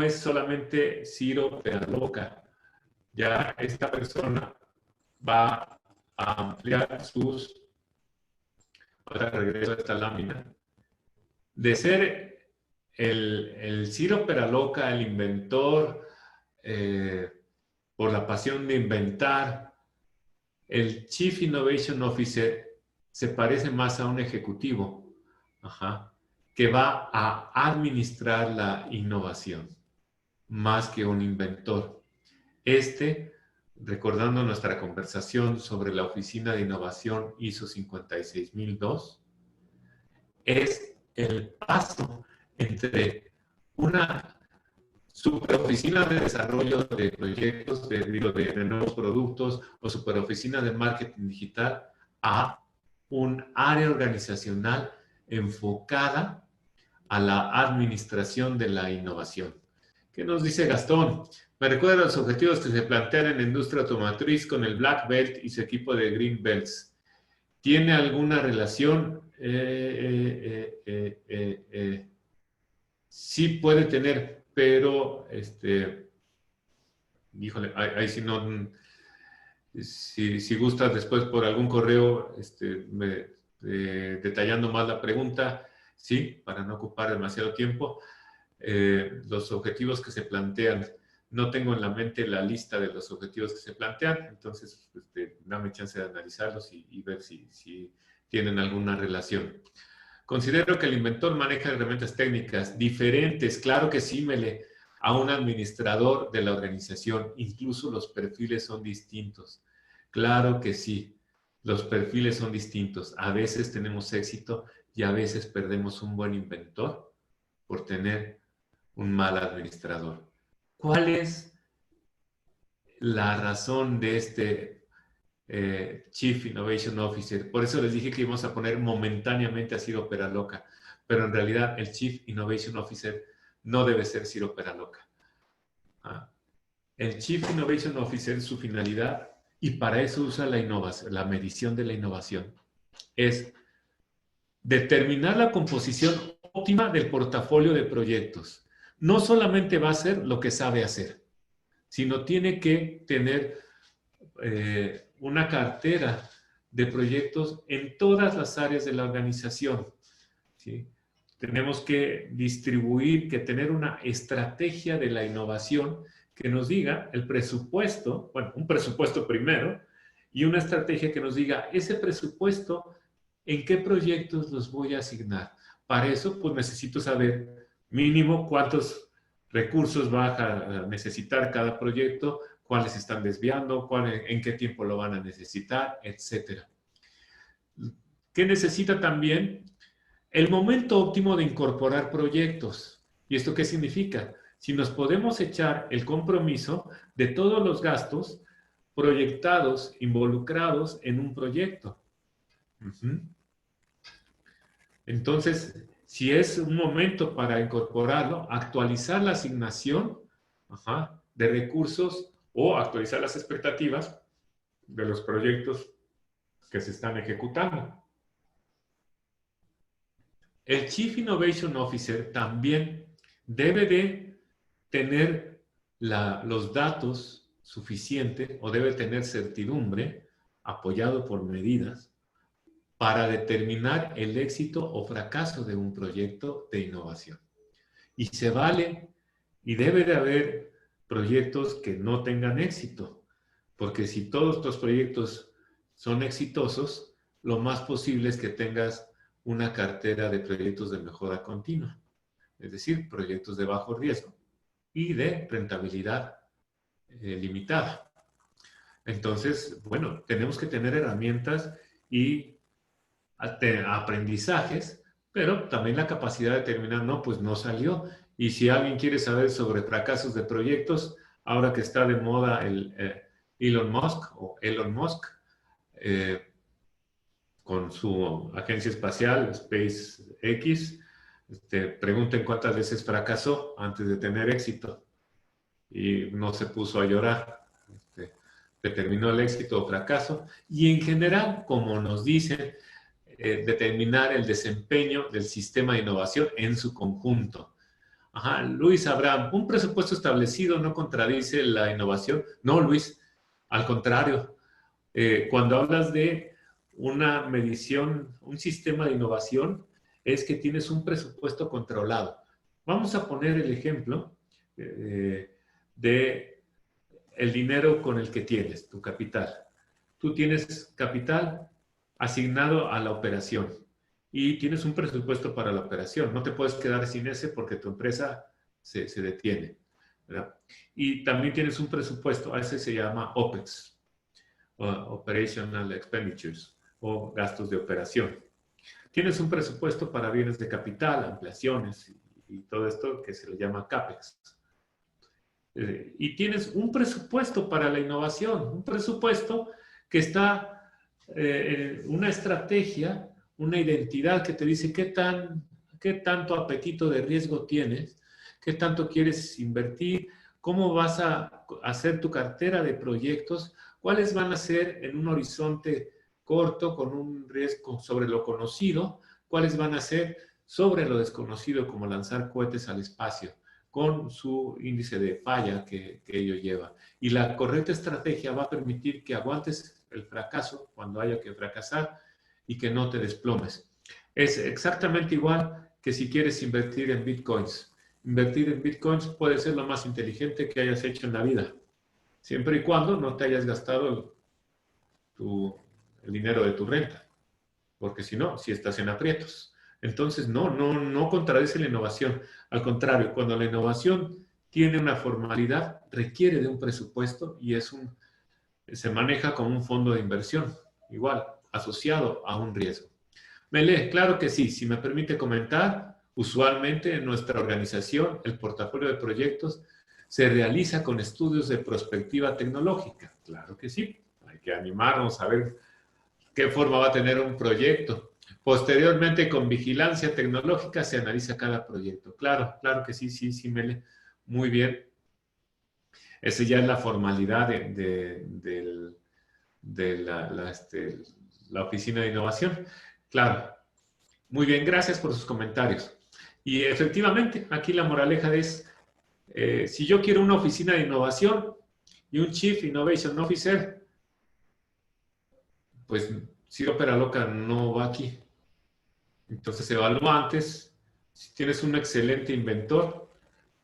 es solamente Ciro Peraloca. Ya esta persona va a ampliar sus, ahora regreso a esta lámina, de ser el Ciro Peraloca, el inventor, por la pasión de inventar, el Chief Innovation Officer se parece más a un ejecutivo, que va a administrar la innovación, más que un inventor. Recordando nuestra conversación sobre la Oficina de Innovación ISO 56002, es el paso entre una superoficina de desarrollo de proyectos, de nuevos productos o superoficina de marketing digital a un área organizacional enfocada a la administración de la innovación. ¿Qué nos dice Gastón? Me recuerda los objetivos que se plantean en la industria automotriz con el Black Belt y su equipo de Green Belts. ¿Tiene alguna relación? Sí puede tener, pero híjole, ahí sí no, si gustas después por algún correo detallando más la pregunta, sí, para no ocupar demasiado tiempo. Los objetivos que se plantean, no tengo en la mente la lista de los objetivos que se plantean, entonces dame chance de analizarlos y ver si tienen alguna relación. Considero que el inventor maneja herramientas técnicas diferentes, claro que sí, a un administrador de la organización, incluso los perfiles son distintos. Claro que sí, los perfiles son distintos. A veces tenemos éxito y a veces perdemos un buen inventor por tener un mal administrador. ¿Cuál es la razón de este Chief Innovation Officer? Por eso les dije que íbamos a poner momentáneamente a Ciro Peraloca, pero en realidad el Chief Innovation Officer no debe ser Ciro Peraloca. El Chief Innovation Officer, su finalidad, y para eso usa la medición de la innovación, es determinar la composición óptima del portafolio de proyectos. No solamente va a hacer lo que sabe hacer, sino tiene que tener una cartera de proyectos en todas las áreas de la organización. ¿Sí? Tenemos que distribuir, que tener una estrategia de la innovación que nos diga el presupuesto, bueno, un presupuesto primero, y una estrategia que nos diga ese presupuesto, ¿en qué proyectos los voy a asignar? Para eso, pues necesito saber mínimo cuántos recursos va a necesitar cada proyecto, cuáles están desviando, en qué tiempo lo van a necesitar, etc. ¿Qué necesita también? El momento óptimo de incorporar proyectos. ¿Y esto qué significa? Si nos podemos echar el compromiso de todos los gastos proyectados, involucrados en un proyecto. Entonces, si es un momento para incorporarlo, actualizar la asignación de recursos o actualizar las expectativas de los proyectos que se están ejecutando. El Chief Innovation Officer también debe de tener los datos suficientes o debe tener certidumbre, apoyado por medidas, para determinar el éxito o fracaso de un proyecto de innovación. Y se vale y debe de haber proyectos que no tengan éxito, porque si todos los proyectos son exitosos, lo más posible es que tengas una cartera de proyectos de mejora continua, es decir, proyectos de bajo riesgo y de rentabilidad limitada. Entonces, bueno, tenemos que tener herramientas y aprendizajes, pero también la capacidad de determinar, no, pues no salió. Y si alguien quiere saber sobre fracasos de proyectos, ahora que está de moda Elon Musk, con su agencia espacial, SpaceX, pregunten cuántas veces fracasó antes de tener éxito. Y no se puso a llorar. Determinó el éxito o fracaso. Y en general, como nos dicen, determinar el desempeño del sistema de innovación en su conjunto. Luis Abraham, un presupuesto establecido no contradice la innovación. No, Luis, al contrario. Cuando hablas de una medición, un sistema de innovación, es que tienes un presupuesto controlado. Vamos a poner el ejemplo de el dinero con el que tienes, tu capital. Tú tienes capital asignado a la operación y tienes un presupuesto para la operación. No te puedes quedar sin ese porque tu empresa se detiene, ¿verdad? Y también tienes un presupuesto, a ese se llama OPEX, Operational Expenditures, o gastos de operación. Tienes un presupuesto para bienes de capital, ampliaciones y todo esto que se le llama CAPEX. Y tienes un presupuesto para la innovación, un presupuesto que está una estrategia, una identidad que te dice qué tanto apetito de riesgo tienes, qué tanto quieres invertir, cómo vas a hacer tu cartera de proyectos, cuáles van a ser en un horizonte corto con un riesgo sobre lo conocido, cuáles van a ser sobre lo desconocido, como lanzar cohetes al espacio, con su índice de falla que ello lleva. Y la correcta estrategia va a permitir que aguantes el fracaso cuando haya que fracasar y que no te desplomes. Es exactamente igual que si quieres invertir en bitcoins. Invertir en bitcoins puede ser lo más inteligente que hayas hecho en la vida, siempre y cuando no te hayas gastado el dinero de tu renta, porque si no, si estás en aprietos. Entonces, no contradice la innovación. Al contrario, cuando la innovación tiene una formalidad, requiere de un presupuesto y se maneja como un fondo de inversión, igual, asociado a un riesgo. Mele, claro que sí. Si me permite comentar, usualmente en nuestra organización, el portafolio de proyectos se realiza con estudios de prospectiva tecnológica. Claro que sí. Hay que animarnos a ver qué forma va a tener un proyecto. Posteriormente, con vigilancia tecnológica, se analiza cada proyecto. Claro, claro que sí, Mele. Muy bien. Esa ya es la formalidad de la Oficina de Innovación. Claro. Muy bien, gracias por sus comentarios. Y efectivamente, aquí la moraleja es, si yo quiero una oficina de innovación y un Chief Innovation Officer, pues si Opera Loca no va aquí. Entonces evalúa antes. Si tienes un excelente inventor,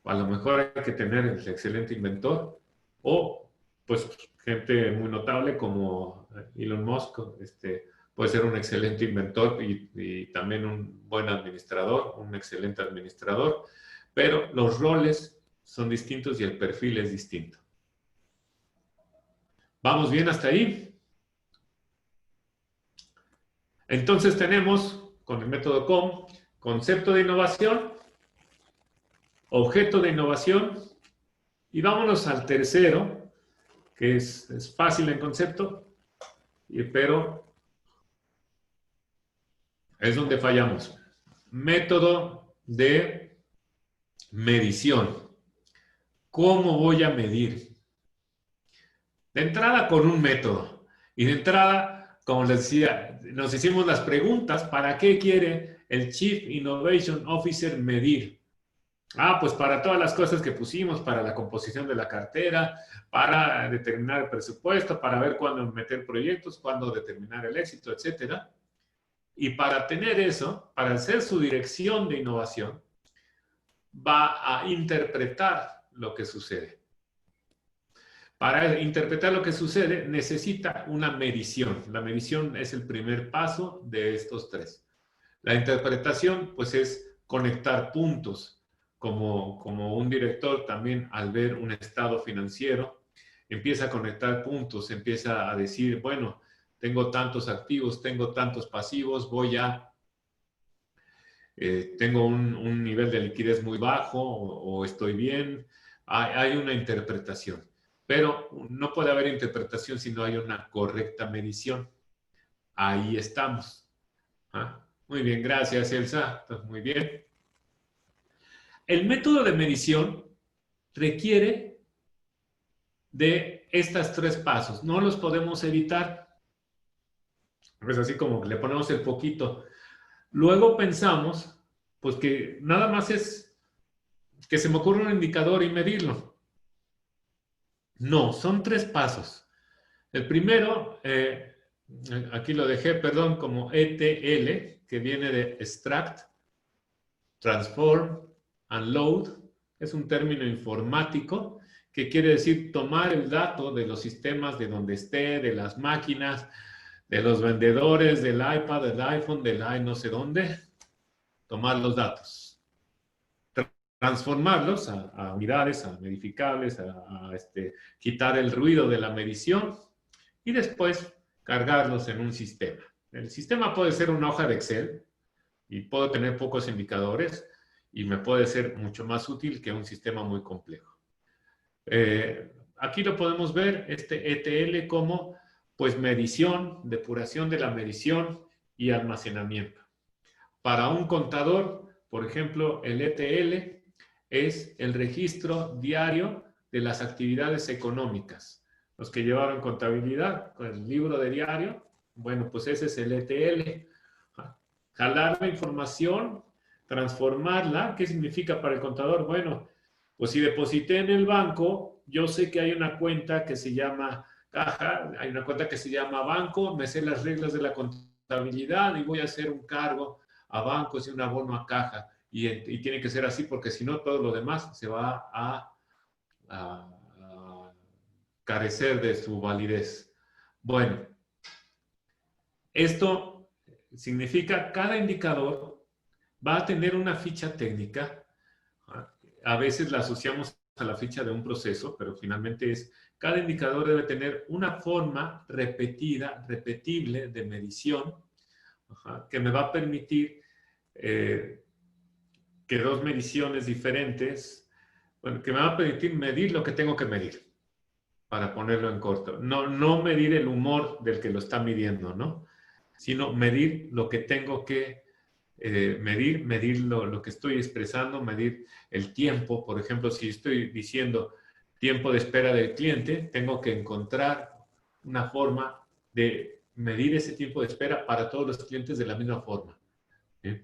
a lo mejor hay que tener el excelente inventor, o pues gente muy notable como Elon Musk, puede ser un excelente inventor y también un buen administrador, un excelente administrador, pero los roles son distintos y el perfil es distinto. ¿Vamos bien hasta ahí? Entonces tenemos, con el método COM, concepto de innovación, objeto de innovación, y vámonos al tercero, que es fácil en concepto, pero es donde fallamos. método de medición. ¿Cómo voy a medir? De entrada con un método. Y de entrada, como les decía, nos hicimos las preguntas, ¿para qué quiere el Chief Innovation Officer medir? Pues para todas las cosas que pusimos, para la composición de la cartera, para determinar el presupuesto, para ver cuándo meter proyectos, cuándo determinar el éxito, etcétera. Y para tener eso, para hacer su dirección de innovación, va a interpretar lo que sucede. Para interpretar lo que sucede, necesita una medición. La medición es el primer paso de estos tres. La interpretación, pues, es conectar puntos. Como un director también, al ver un estado financiero, empieza a conectar puntos, empieza a decir, bueno, tengo tantos activos, tengo tantos pasivos, tengo un nivel de liquidez muy bajo o estoy bien. Hay una interpretación. Pero no puede haber interpretación si no hay una correcta medición. Ahí estamos. Muy bien, gracias, Elsa. Muy bien. El método de medición requiere de estos tres pasos. No los podemos evitar. Pues así como le ponemos el poquito. Luego pensamos, pues que nada más es que se me ocurre un indicador y medirlo. No, son tres pasos. El primero, aquí lo dejé, perdón, como ETL, que viene de Extract, Transform and Load. Es un término informático que quiere decir tomar el dato de los sistemas de donde esté, de las máquinas, de los vendedores, del iPad, del iPhone, del no sé dónde, tomar los datos, transformarlos a unidades, a medificables, a quitar el ruido de la medición y después cargarlos en un sistema. El sistema puede ser una hoja de Excel y puedo tener pocos indicadores y me puede ser mucho más útil que un sistema muy complejo. Aquí lo podemos ver, este ETL como pues medición, depuración de la medición y almacenamiento. Para un contador, por ejemplo, el ETL es el registro diario de las actividades económicas. Los que llevaron contabilidad con el libro de diario, bueno, pues ese es el ETL. Jalar la información, transformarla. ¿Qué significa para el contador? Bueno, pues si deposité en el banco, yo sé que hay una cuenta que se llama caja, hay una cuenta que se llama banco, me sé las reglas de la contabilidad y voy a hacer un cargo a bancos y un abono a caja. Y tiene que ser así porque si no, todo lo demás se va a carecer de su validez. Bueno, esto significa cada indicador va a tener una ficha técnica. A veces la asociamos a la ficha de un proceso, pero finalmente cada indicador debe tener una forma repetida, repetible de medición, que me va a permitir que dos mediciones diferentes, bueno, que me va a permitir medir lo que tengo que medir, para ponerlo en corto. No medir el humor del que lo está midiendo, ¿no? Sino medir lo que tengo que medir lo que estoy expresando, medir el tiempo. Por ejemplo, si estoy diciendo tiempo de espera del cliente, tengo que encontrar una forma de medir ese tiempo de espera para todos los clientes de la misma forma. ¿Sí?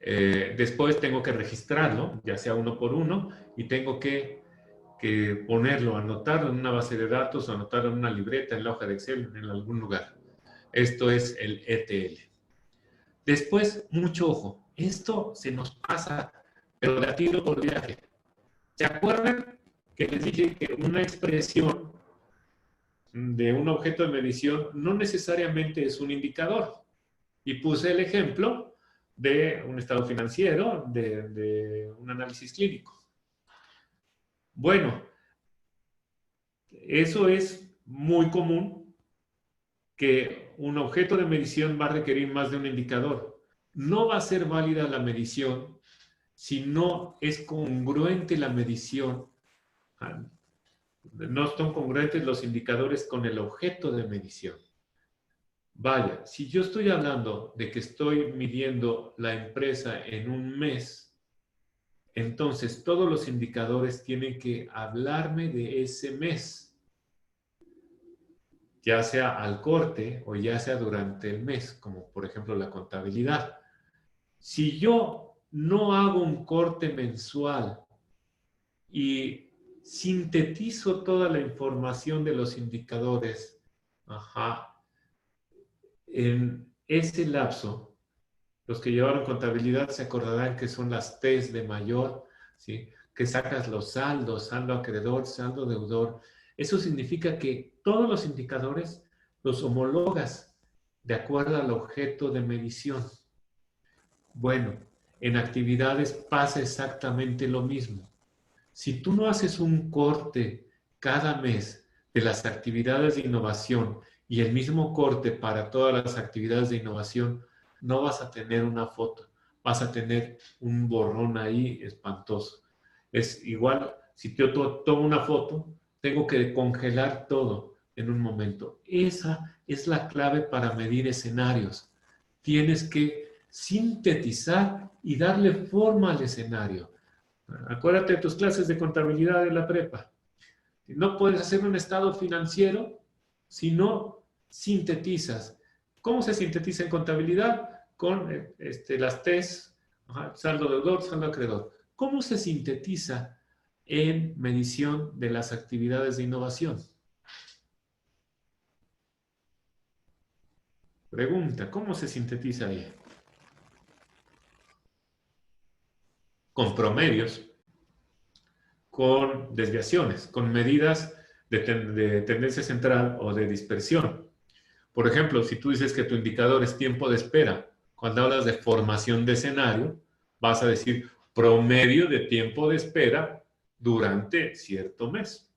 Después tengo que registrarlo, ya sea uno por uno, y tengo que ponerlo, anotarlo en una base de datos o anotarlo en una libreta, en la hoja de Excel, en algún lugar. Esto es el ETL. Después, mucho ojo, esto se nos pasa, pero de a tiro por viaje. ¿Se acuerdan que les dije que una expresión de un objeto de medición no necesariamente es un indicador? Y puse el ejemplo de un estado financiero, de un análisis clínico. Bueno, eso es muy común, que un objeto de medición va a requerir más de un indicador. No va a ser válida la medición si no es congruente la medición. No son congruentes los indicadores con el objeto de medición. Vaya, si yo estoy hablando de que estoy midiendo la empresa en un mes, entonces todos los indicadores tienen que hablarme de ese mes, ya sea al corte o ya sea durante el mes, como por ejemplo la contabilidad. Si yo no hago un corte mensual y sintetizo toda la información de los indicadores, ajá, en ese lapso, los que llevaron contabilidad se acordarán que son las T's de mayor, ¿sí? Que sacas los saldos, saldo acreedor, saldo deudor. Eso significa que todos los indicadores los homologas de acuerdo al objeto de medición. Bueno, en actividades pasa exactamente lo mismo. Si tú no haces un corte cada mes de las actividades de innovación y el mismo corte para todas las actividades de innovación, no vas a tener una foto, vas a tener un borrón ahí espantoso. Es igual, si yo tomo una foto, tengo que congelar todo en un momento. Esa es la clave para medir escenarios. Tienes que sintetizar y darle forma al escenario. Acuérdate de tus clases de contabilidad de la prepa. No puedes hacer un estado financiero si no sintetizas. ¿Cómo se sintetiza en contabilidad? Con las T's, saldo deudor, saldo acreedor. ¿Cómo se sintetiza en medición de las actividades de innovación? Pregunta, ¿cómo se sintetiza ahí? Con promedios, con desviaciones, con medidas de tendencia central o de dispersión. Por ejemplo, si tú dices que tu indicador es tiempo de espera, cuando hablas de formación de escenario, vas a decir promedio de tiempo de espera durante cierto mes.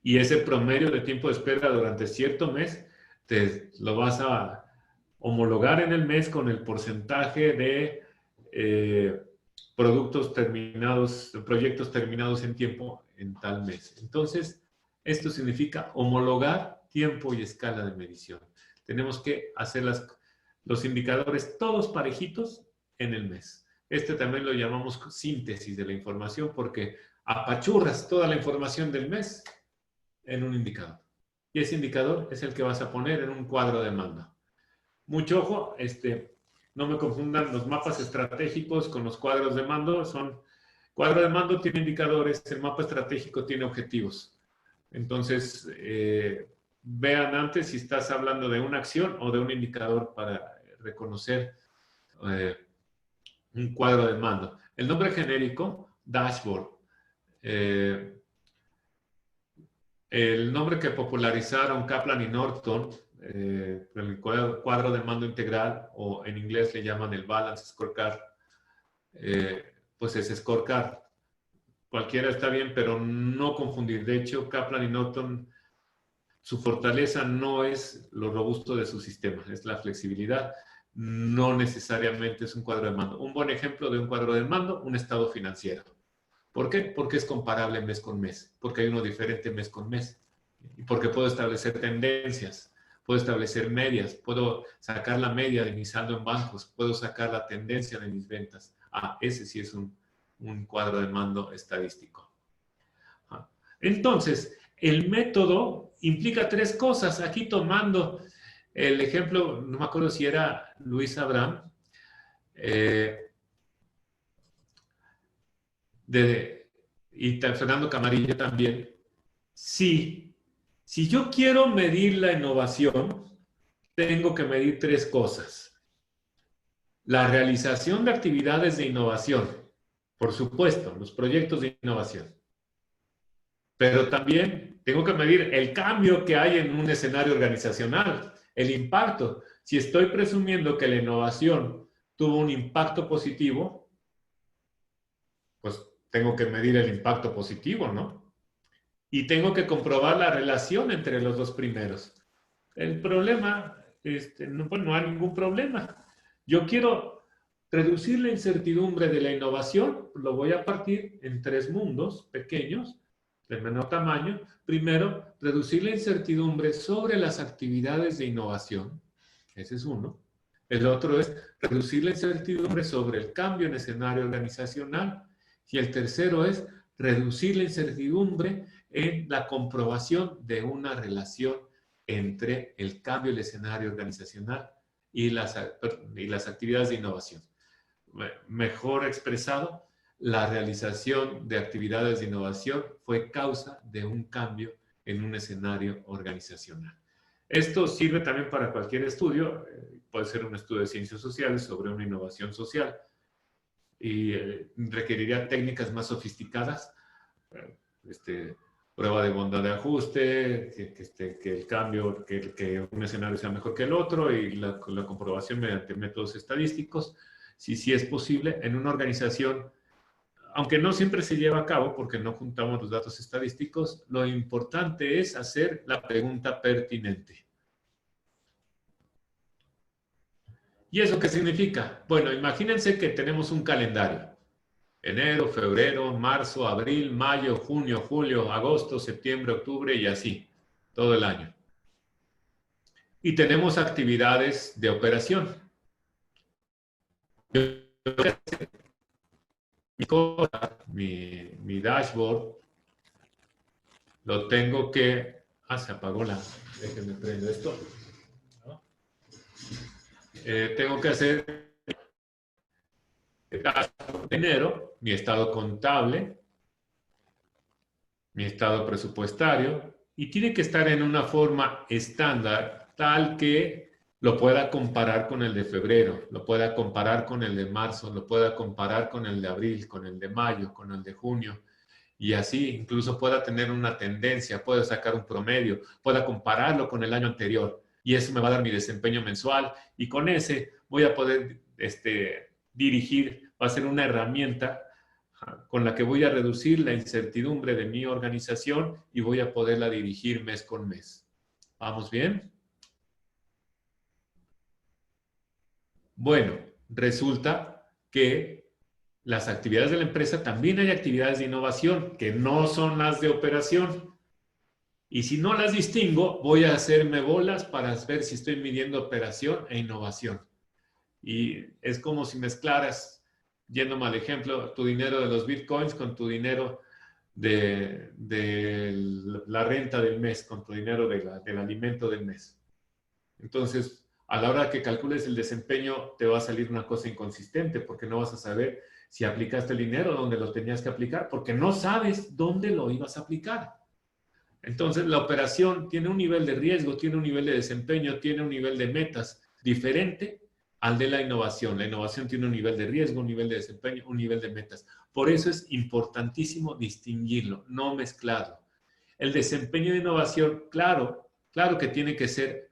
Y ese promedio de tiempo de espera durante cierto mes te lo vas a homologar en el mes con el porcentaje de productos terminados, proyectos terminados en tiempo en tal mes. Entonces, esto significa homologar tiempo y escala de medición. Tenemos que hacer los indicadores todos parejitos en el mes. Este también lo llamamos síntesis de la información porque apachurras toda la información del mes en un indicador. Y ese indicador es el que vas a poner en un cuadro de mando. Mucho ojo, no me confundan los mapas estratégicos con los cuadros de mando. Cuadro de mando tiene indicadores, el mapa estratégico tiene objetivos. Entonces, vean antes si estás hablando de una acción o de un indicador para reconocer un cuadro de mando. El nombre genérico, dashboard. El nombre que popularizaron Kaplan y Norton, el cuadro de mando integral, o en inglés le llaman el Balance Scorecard, pues es Scorecard. Cualquiera está bien, pero no confundir. De hecho, Kaplan y Norton, su fortaleza no es lo robusto de su sistema, es la flexibilidad. No necesariamente es un cuadro de mando. Un buen ejemplo de un cuadro de mando, un estado financiero. ¿Por qué? Porque es comparable mes con mes, porque hay uno diferente mes con mes, y porque puedo establecer tendencias, puedo establecer medias, puedo sacar la media de mi saldo en bancos, puedo sacar la tendencia de mis ventas. Ese sí es un cuadro de mando estadístico. Entonces, el método implica tres cosas. Aquí tomando el ejemplo, no me acuerdo si era Luis Abraham, y Fernando Camarillo también, si yo quiero medir la innovación, tengo que medir tres cosas. La realización de actividades de innovación, por supuesto, los proyectos de innovación. Pero también tengo que medir el cambio que hay en un escenario organizacional, el impacto. Si estoy presumiendo que la innovación tuvo un impacto positivo, pues tengo que medir el impacto positivo, ¿no? Y tengo que comprobar la relación entre los dos primeros. El problema, no hay ningún problema. Yo quiero reducir la incertidumbre de la innovación, lo voy a partir en tres mundos pequeños de menor tamaño. Primero, reducir la incertidumbre sobre las actividades de innovación. Ese es uno. El otro es reducir la incertidumbre sobre el cambio en escenario organizacional. Y el tercero es reducir la incertidumbre en la comprobación de una relación entre el cambio del escenario organizacional y las actividades de innovación. Mejor expresado, la realización de actividades de innovación fue causa de un cambio en un escenario organizacional. Esto sirve también para cualquier estudio, puede ser un estudio de ciencias sociales sobre una innovación social y requeriría técnicas más sofisticadas, prueba de bondad de ajuste, que el cambio, que un escenario sea mejor que el otro y la comprobación mediante métodos estadísticos, si sí es posible en una organización. Aunque no siempre se lleva a cabo porque no juntamos los datos estadísticos, lo importante es hacer la pregunta pertinente. ¿Y eso qué significa? Bueno, imagínense que tenemos un calendario. Enero, febrero, marzo, abril, mayo, junio, julio, agosto, septiembre, octubre y así, todo el año. Y tenemos actividades de operación. Mi dashboard lo tengo que... se apagó la... Déjenme prender esto. ¿No? Tengo que hacer dinero, mi estado contable, mi estado presupuestario, y tiene que estar en una forma estándar, tal que lo pueda comparar con el de febrero, lo pueda comparar con el de marzo, lo pueda comparar con el de abril, con el de mayo, con el de junio, y así incluso pueda tener una tendencia, pueda sacar un promedio, pueda compararlo con el año anterior, y eso me va a dar mi desempeño mensual, y con ese voy a poder dirigir, va a ser una herramienta con la que voy a reducir la incertidumbre de mi organización y voy a poderla dirigir mes con mes. ¿Vamos bien? Bueno, resulta que las actividades de la empresa también hay actividades de innovación que no son las de operación. Y si no las distingo, voy a hacerme bolas para ver si estoy midiendo operación e innovación. Y es como si mezclaras, yéndome al ejemplo, tu dinero de los bitcoins con tu dinero de la renta del mes, con tu dinero del alimento del mes. Entonces, a la hora que calcules el desempeño, te va a salir una cosa inconsistente porque no vas a saber si aplicaste el dinero donde lo tenías que aplicar, porque no sabes dónde lo ibas a aplicar. Entonces, la operación tiene un nivel de riesgo, tiene un nivel de desempeño, tiene un nivel de metas diferente al de la innovación. La innovación tiene un nivel de riesgo, un nivel de desempeño, un nivel de metas. Por eso es importantísimo distinguirlo, no mezclarlo. El desempeño de innovación, claro que tiene que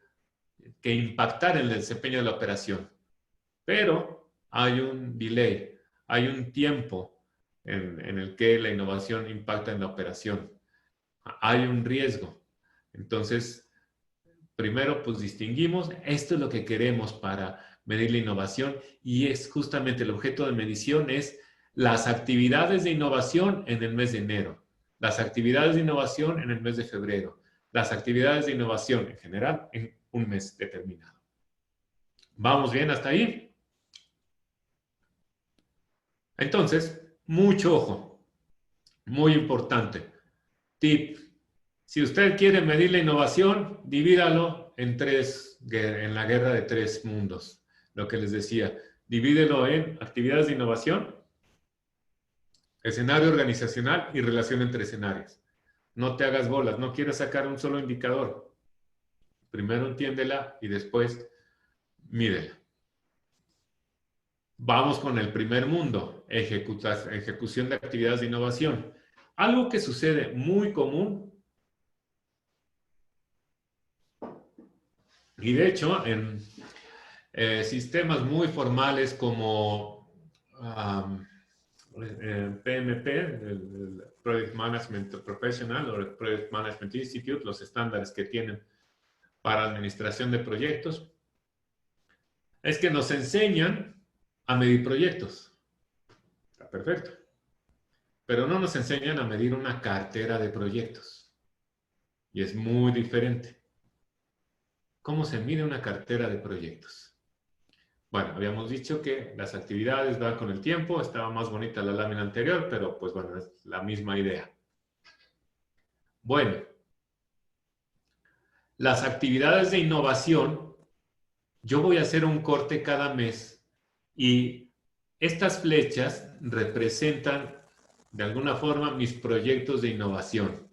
impactar en el desempeño de la operación, pero hay un delay, hay un tiempo en el que la innovación impacta en la operación. Hay un riesgo. Entonces, primero, pues distinguimos, esto es lo que queremos para medir la innovación y es justamente el objeto de medición es las actividades de innovación en el mes de enero, las actividades de innovación en el mes de febrero, las actividades de innovación en general en un mes determinado. ¿Vamos bien hasta ahí? Entonces, mucho ojo, muy importante. Tip. Si usted quiere medir la innovación, divídalo en la guerra de tres mundos. Lo que les decía, divídelo en actividades de innovación, escenario organizacional y relación entre escenarios. No te hagas bolas, no quieras sacar un solo indicador. Primero entiéndela y después mídela. Vamos con el primer mundo, ejecución de actividades de innovación. Algo que sucede muy común, y de hecho en sistemas muy formales como PMP, el Project Management Professional o el Project Management Institute, los estándares que tienen para administración de proyectos, es que nos enseñan a medir proyectos. Está perfecto. pero no nos enseñan a medir una cartera de proyectos. Y es muy diferente. ¿Cómo se mide una cartera de proyectos? Bueno, habíamos dicho que las actividades van con el tiempo, estaba más bonita la lámina anterior, pero pues bueno, es la misma idea. Bueno, las actividades de innovación, yo voy a hacer un corte cada mes y estas flechas representan de alguna forma mis proyectos de innovación.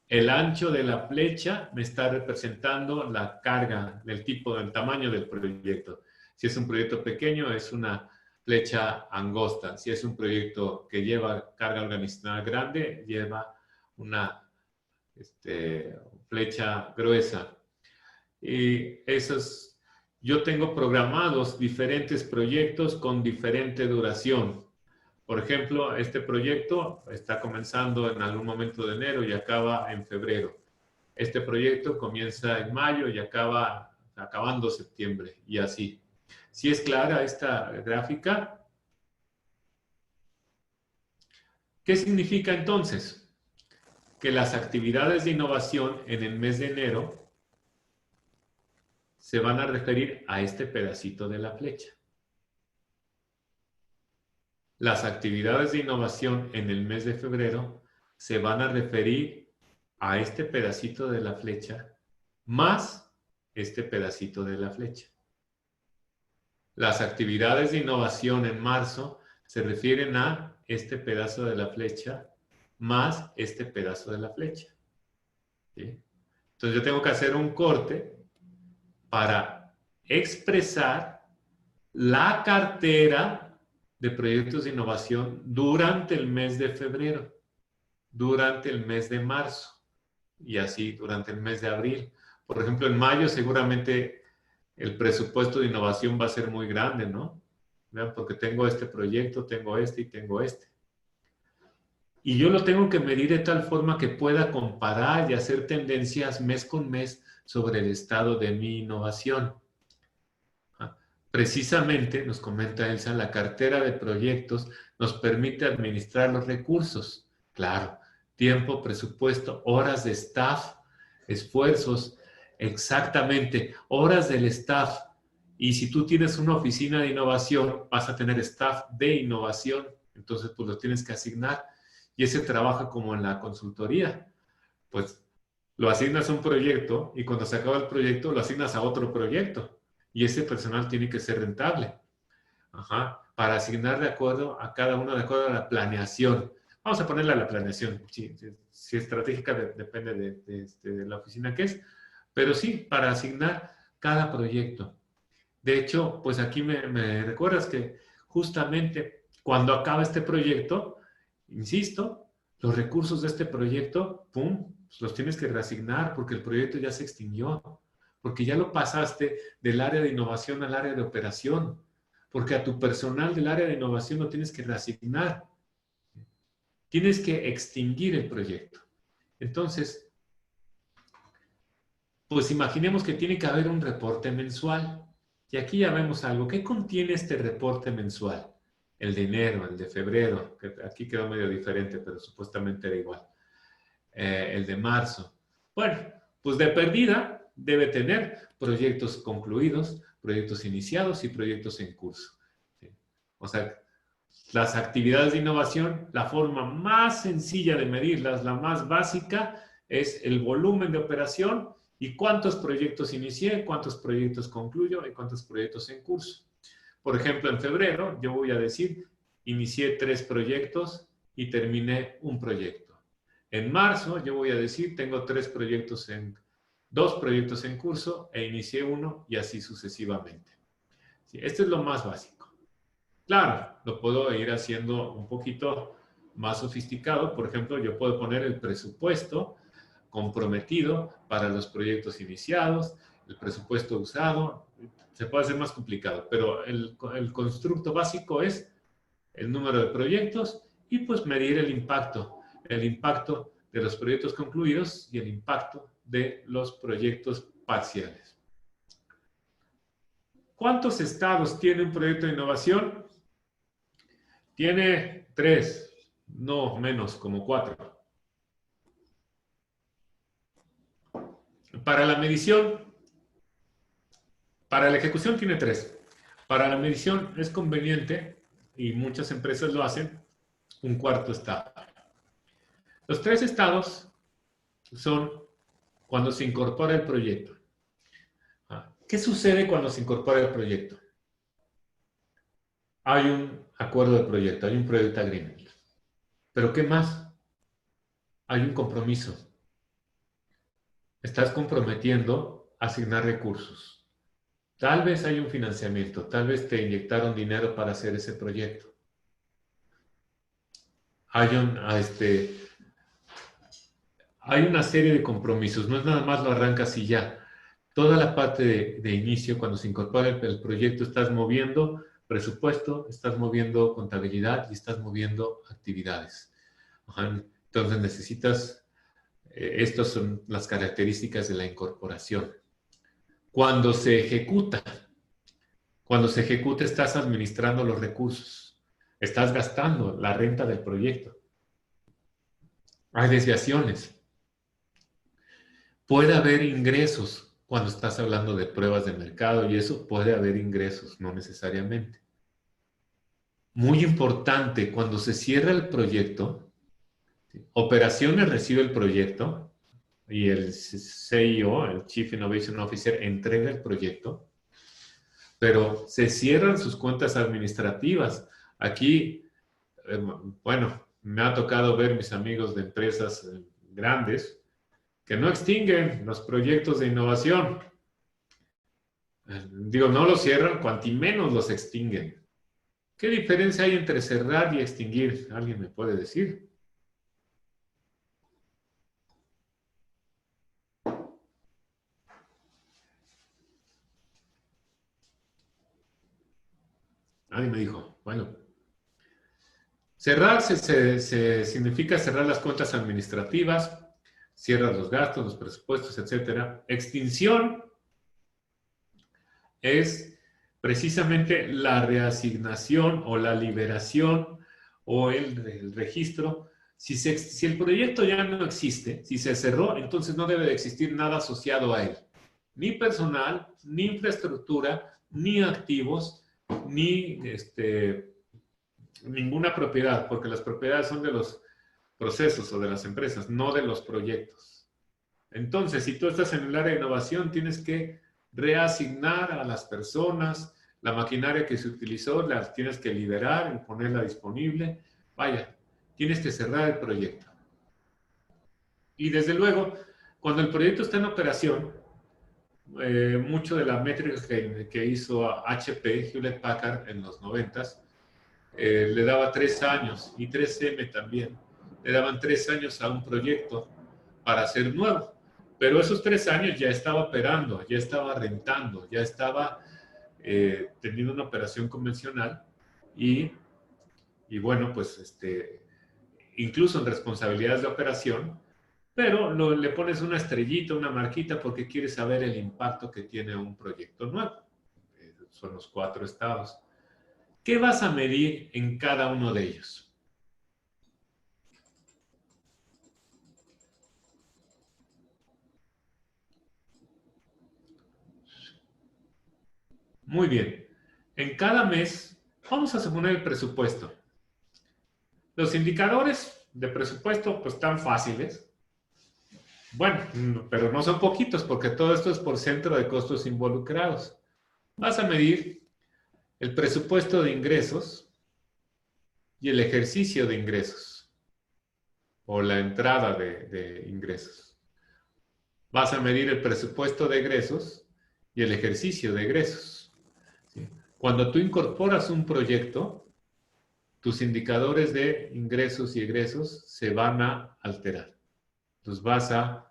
El ancho de la flecha me está representando la carga, del tipo, del tamaño del proyecto. Si es un proyecto pequeño, es una flecha angosta. Si es un proyecto que lleva carga organizacional grande, lleva una flecha gruesa. Y esos, yo tengo programados diferentes proyectos con diferente duración. Por ejemplo, este proyecto está comenzando en algún momento de enero y acaba en febrero. Este proyecto comienza en mayo y acabando septiembre, y así. ¿Sí es clara esta gráfica? ¿Qué significa entonces? Que las actividades de innovación en el mes de enero se van a referir a este pedacito de la flecha. Las actividades de innovación en el mes de febrero se van a referir a este pedacito de la flecha más este pedacito de la flecha. Las actividades de innovación en marzo se refieren a este pedazo de la flecha más este pedazo de la flecha. ¿Sí? Entonces yo tengo que hacer un corte para expresar la cartera de proyectos de innovación durante el mes de febrero, durante el mes de marzo y así durante el mes de abril. Por ejemplo, en mayo seguramente el presupuesto de innovación va a ser muy grande, ¿no? ¿Vean? Porque tengo este proyecto, tengo este y tengo este. Y yo lo tengo que medir de tal forma que pueda comparar y hacer tendencias mes con mes sobre el estado de mi innovación. Precisamente, nos comenta Elsa, la cartera de proyectos nos permite administrar los recursos. Claro, tiempo, presupuesto, horas de staff, esfuerzos, exactamente, horas del staff. Y si tú tienes una oficina de innovación, vas a tener staff de innovación, entonces pues lo tienes que asignar. Y ese trabaja como en la consultoría. Pues lo asignas a un proyecto y cuando se acaba el proyecto lo asignas a otro proyecto. Y ese personal tiene que ser rentable. Ajá. Para asignar de acuerdo a cada uno, de acuerdo a la planeación. Vamos a ponerle a la planeación. Si estratégica depende de la oficina que es. Pero sí, para asignar cada proyecto. De hecho, pues aquí me recuerdas que justamente cuando acaba este proyecto, insisto, los recursos de este proyecto, ¡pum!, pues los tienes que reasignar porque el proyecto ya se extinguió, porque ya lo pasaste del área de innovación al área de operación, porque a tu personal del área de innovación lo tienes que reasignar. Tienes que extinguir el proyecto. Entonces, pues imaginemos que tiene que haber un reporte mensual. Y aquí ya vemos algo. ¿Qué contiene este reporte mensual? El de enero, el de febrero, que aquí quedó medio diferente, pero supuestamente era igual. El de marzo. Bueno, pues de perdida debe tener proyectos concluidos, proyectos iniciados y proyectos en curso. ¿Sí? O sea, las actividades de innovación, la forma más sencilla de medirlas, la más básica, es el volumen de operación y cuántos proyectos inicié, cuántos proyectos concluyo y cuántos proyectos en curso. Por ejemplo, en febrero yo voy a decir, inicié 3 proyectos y terminé un proyecto. En marzo yo voy a decir, tengo 2 proyectos en curso e inicié uno y así sucesivamente. Sí, esto es lo más básico. Claro, lo puedo ir haciendo un poquito más sofisticado. Por ejemplo, yo puedo poner el presupuesto comprometido para los proyectos iniciados, el presupuesto usado. Se puede hacer más complicado, pero el constructo básico es el número de proyectos y pues medir el impacto de los proyectos concluidos y el impacto de los proyectos parciales. ¿Cuántos estados tiene un proyecto de innovación? Tiene 3. no menos, como 4. Para la medición, para la ejecución tiene 3. Para la medición es conveniente, y muchas empresas lo hacen, un cuarto estado. Los 3 estados son cuando se incorpora el proyecto. ¿Qué sucede cuando se incorpora el proyecto? Hay un acuerdo de proyecto, hay un project agreement. ¿Pero qué más? Hay un compromiso. Estás comprometiendo a asignar recursos. Tal vez hay un financiamiento, tal vez te inyectaron dinero para hacer ese proyecto. Hay una serie de compromisos, no es nada más lo arrancas y ya. Toda la parte de inicio, cuando se incorpora el proyecto, estás moviendo presupuesto, estás moviendo contabilidad y estás moviendo actividades. Entonces necesitas, estas son las características de la incorporación. Cuando se ejecuta estás administrando los recursos, estás gastando la renta del proyecto. Hay desviaciones. Puede haber ingresos cuando estás hablando de pruebas de mercado y eso puede haber ingresos, no necesariamente. Muy importante, cuando se cierra el proyecto, operaciones recibe el proyecto y el CIO, el Chief Innovation Officer, entrega el proyecto, pero se cierran sus cuentas administrativas. Aquí, bueno, me ha tocado ver mis amigos de empresas grandes que no extinguen los proyectos de innovación. Digo, no los cierran, cuanto menos los extinguen. ¿Qué diferencia hay entre cerrar y extinguir? ¿Alguien me puede decir? Nadie me dijo. Bueno, cerrar significa cerrar las cuentas administrativas, cierras los gastos, los presupuestos, etc. Extinción es precisamente la reasignación o la liberación o el registro. Si el proyecto ya no existe, si se cerró, entonces no debe de existir nada asociado a él. Ni personal, ni infraestructura, ni activos, ni ninguna propiedad, porque las propiedades son de los procesos o de las empresas, no de los proyectos. Entonces, si tú estás en el área de innovación, tienes que reasignar a las personas, la maquinaria que se utilizó, la tienes que liberar y ponerla disponible. Vaya, tienes que cerrar el proyecto. Y desde luego, cuando el proyecto está en operación, mucho de la métrica que hizo HP, Hewlett Packard, en los 90s, le daba 3 años, y 3M también, le daban 3 años a un proyecto para hacer nuevo. Pero esos 3 años ya estaba operando, ya estaba rentando, ya estaba teniendo una operación convencional y bueno, pues incluso en responsabilidades de operación, pero le pones una estrellita, una marquita porque quieres saber el impacto que tiene un proyecto nuevo. Son los 4 estados. ¿Qué vas a medir en cada uno de ellos? Muy bien. En cada mes, vamos a suponer el presupuesto. Los indicadores de presupuesto, pues tan fáciles. Bueno, pero no son poquitos porque todo esto es por centro de costos involucrados. Vas a medir el presupuesto de ingresos y el ejercicio de ingresos o la entrada de ingresos. Vas a medir el presupuesto de egresos y el ejercicio de egresos. ¿Sí? Cuando tú incorporas un proyecto, tus indicadores de ingresos y egresos se van a alterar. Entonces vas a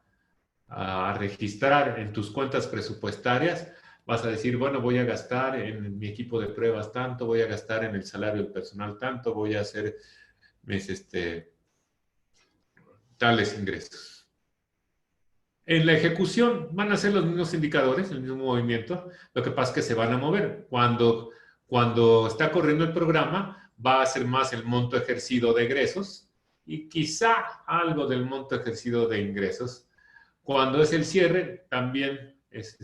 registrar en tus cuentas presupuestarias, vas a decir, bueno, voy a gastar en mi equipo de pruebas tanto, voy a gastar en el salario del personal tanto, voy a hacer mis tales ingresos. En la ejecución van a ser los mismos indicadores, el mismo movimiento, lo que pasa es que se van a mover. Cuando está corriendo el programa, va a ser más el monto ejercido de egresos y quizá algo del monto ejercido de ingresos. Cuando es el cierre, también es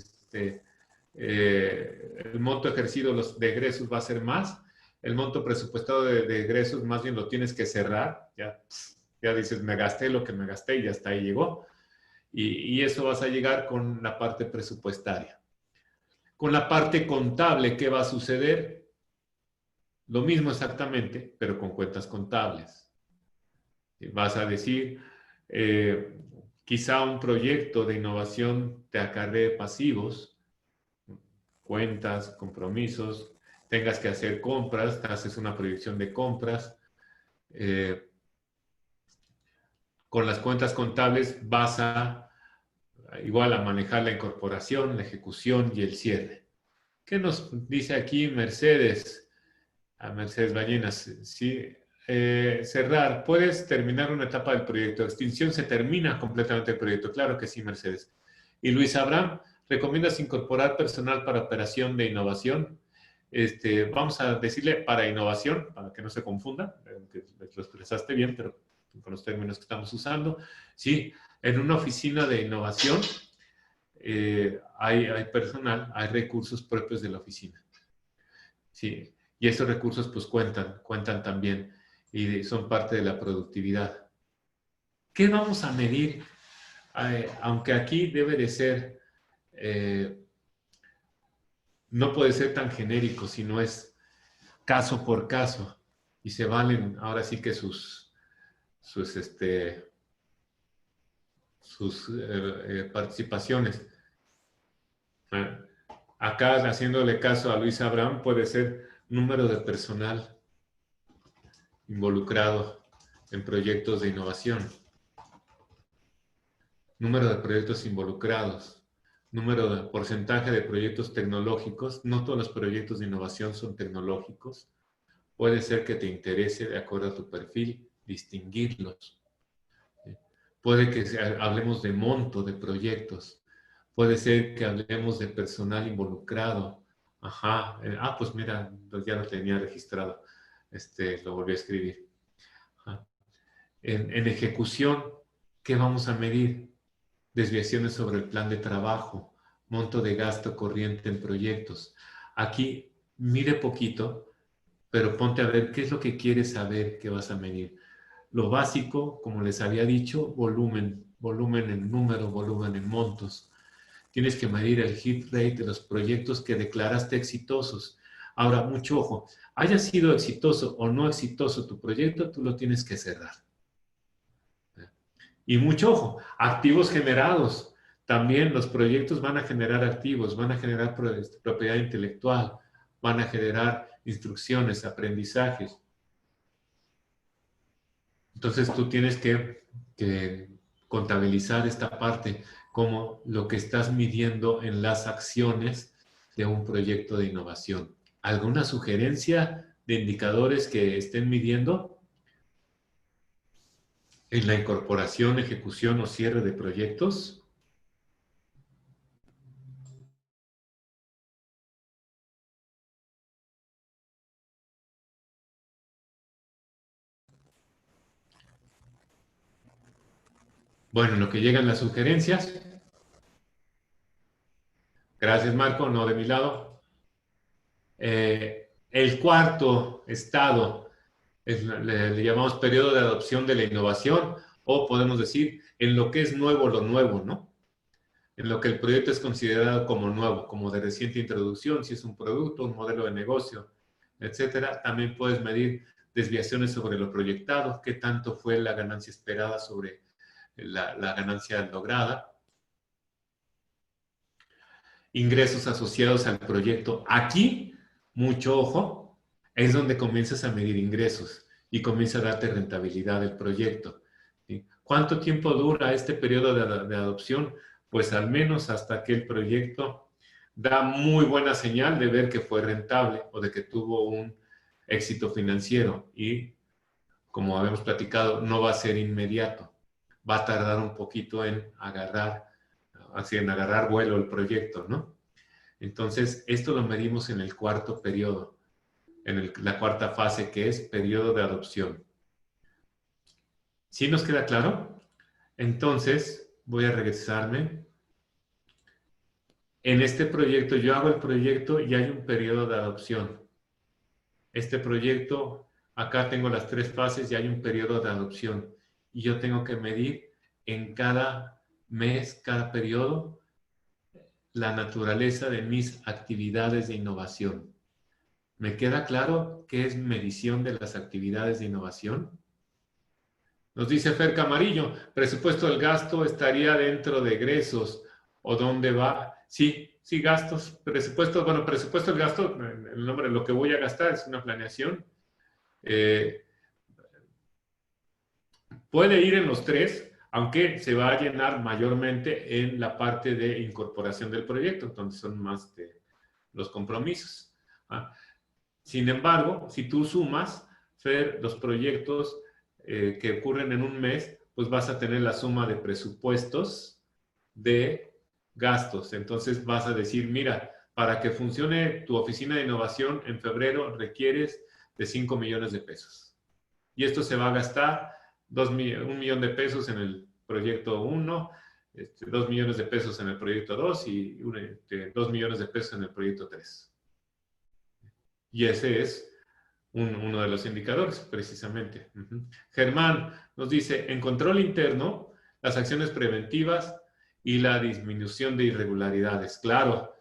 el monto ejercido de egresos va a ser más. El monto presupuestado de egresos más bien lo tienes que cerrar. Ya dices, me gasté lo que me gasté y ya hasta ahí llegó. Y eso vas a llegar con la parte presupuestaria. Con la parte contable, ¿qué va a suceder? Lo mismo exactamente, pero con cuentas contables. Vas a decir, quizá un proyecto de innovación te acarree pasivos, cuentas, compromisos, tengas que hacer compras, te haces una proyección de compras. Con las cuentas contables vas a igual a manejar la incorporación, la ejecución y el cierre. ¿Qué nos dice aquí Mercedes? A Mercedes Ballenas, sí. Cerrar, ¿puedes terminar una etapa del proyecto? Extinción, se termina completamente el proyecto. Claro que sí, Mercedes. Y Luis Abraham, ¿recomiendas incorporar personal para operación de innovación? Vamos a decirle para innovación, para que no se confunda, que lo expresaste bien, pero con los términos que estamos usando. Sí, en una oficina de innovación hay personal, hay recursos propios de la oficina. Sí, y esos recursos pues cuentan también y son parte de la productividad. ¿Qué vamos a medir? Aunque aquí debe de ser, no puede ser tan genérico, sino es caso por caso y se valen ahora sí que sus participaciones. Acá, haciéndole caso a Luis Abraham, puede ser número de personal involucrado en proyectos de innovación, número de proyectos involucrados, número de porcentaje de proyectos tecnológicos. No todos los proyectos de innovación son tecnológicos. Puede ser que te interese, de acuerdo a tu perfil, distinguirlos. Puede que hablemos de monto de proyectos. Puede ser que hablemos de personal involucrado. Ajá. Pues mira, ya lo tenía registrado. Lo volví a escribir. Ajá. En ejecución, ¿qué vamos a medir? Desviaciones sobre el plan de trabajo, monto de gasto corriente en proyectos. Aquí mide poquito, pero ponte a ver qué es lo que quieres saber que vas a medir. Lo básico, como les había dicho, volumen en número, volumen en montos. Tienes que medir el hit rate de los proyectos que declaraste exitosos. Ahora, mucho ojo, haya sido exitoso o no exitoso tu proyecto, tú lo tienes que cerrar. Y mucho ojo, activos generados. También los proyectos van a generar activos, van a generar propiedad intelectual, van a generar instrucciones, aprendizajes. Entonces tú tienes que contabilizar esta parte como lo que estás midiendo en las acciones de un proyecto de innovación. ¿Alguna sugerencia de indicadores que estén midiendo en la incorporación, ejecución o cierre de proyectos? Bueno, en lo que llegan las sugerencias. Gracias, Marco, no de mi lado. El cuarto estado le llamamos periodo de adopción de la innovación, o podemos decir en lo que es nuevo lo nuevo, ¿no? En lo que el proyecto es considerado como nuevo, como de reciente introducción, si es un producto, un modelo de negocio, etcétera. También puedes medir desviaciones sobre lo proyectado, qué tanto fue la ganancia esperada sobre la ganancia lograda. Ingresos asociados al proyecto. Aquí, mucho ojo, es donde comienzas a medir ingresos y comienza a darte rentabilidad del proyecto. ¿Sí? ¿Cuánto tiempo dura este periodo de adopción? Pues al menos hasta que el proyecto da muy buena señal de ver que fue rentable o de que tuvo un éxito financiero. Y como habíamos platicado, no va a ser inmediato. Va a tardar un poquito en agarrar vuelo el proyecto, ¿no? Entonces, esto lo medimos en el cuarto periodo, en la cuarta fase, que es periodo de adopción. ¿Sí nos queda claro? Entonces, voy a regresarme. En este proyecto, yo hago el proyecto y hay un periodo de adopción. Este proyecto, acá tengo las 3 fases y hay un periodo de adopción. Y yo tengo que medir en cada mes, cada periodo, la naturaleza de mis actividades de innovación. ¿Me queda claro qué es medición de las actividades de innovación? Nos dice Fer Camarillo, presupuesto del gasto estaría dentro de egresos o dónde va. Sí, sí, gastos, presupuesto, bueno, presupuesto del gasto, el nombre de lo que voy a gastar es una planeación. Eh, Puede ir en los 3, aunque se va a llenar mayormente en la parte de incorporación del proyecto, entonces son más de los compromisos. ¿Ah? Sin embargo, si tú sumas, Fer, los proyectos que ocurren en un mes, pues vas a tener la suma de presupuestos de gastos. Entonces vas a decir, mira, para que funcione tu oficina de innovación en febrero requieres de 5 millones de pesos. Y esto se va a gastar 1 millón de pesos en el proyecto 1, 2 millones de pesos en el proyecto 2 y 2 millones de pesos en el proyecto 3. Y ese es uno de los indicadores, precisamente. Germán nos dice, en control interno, las acciones preventivas y la disminución de irregularidades. Claro,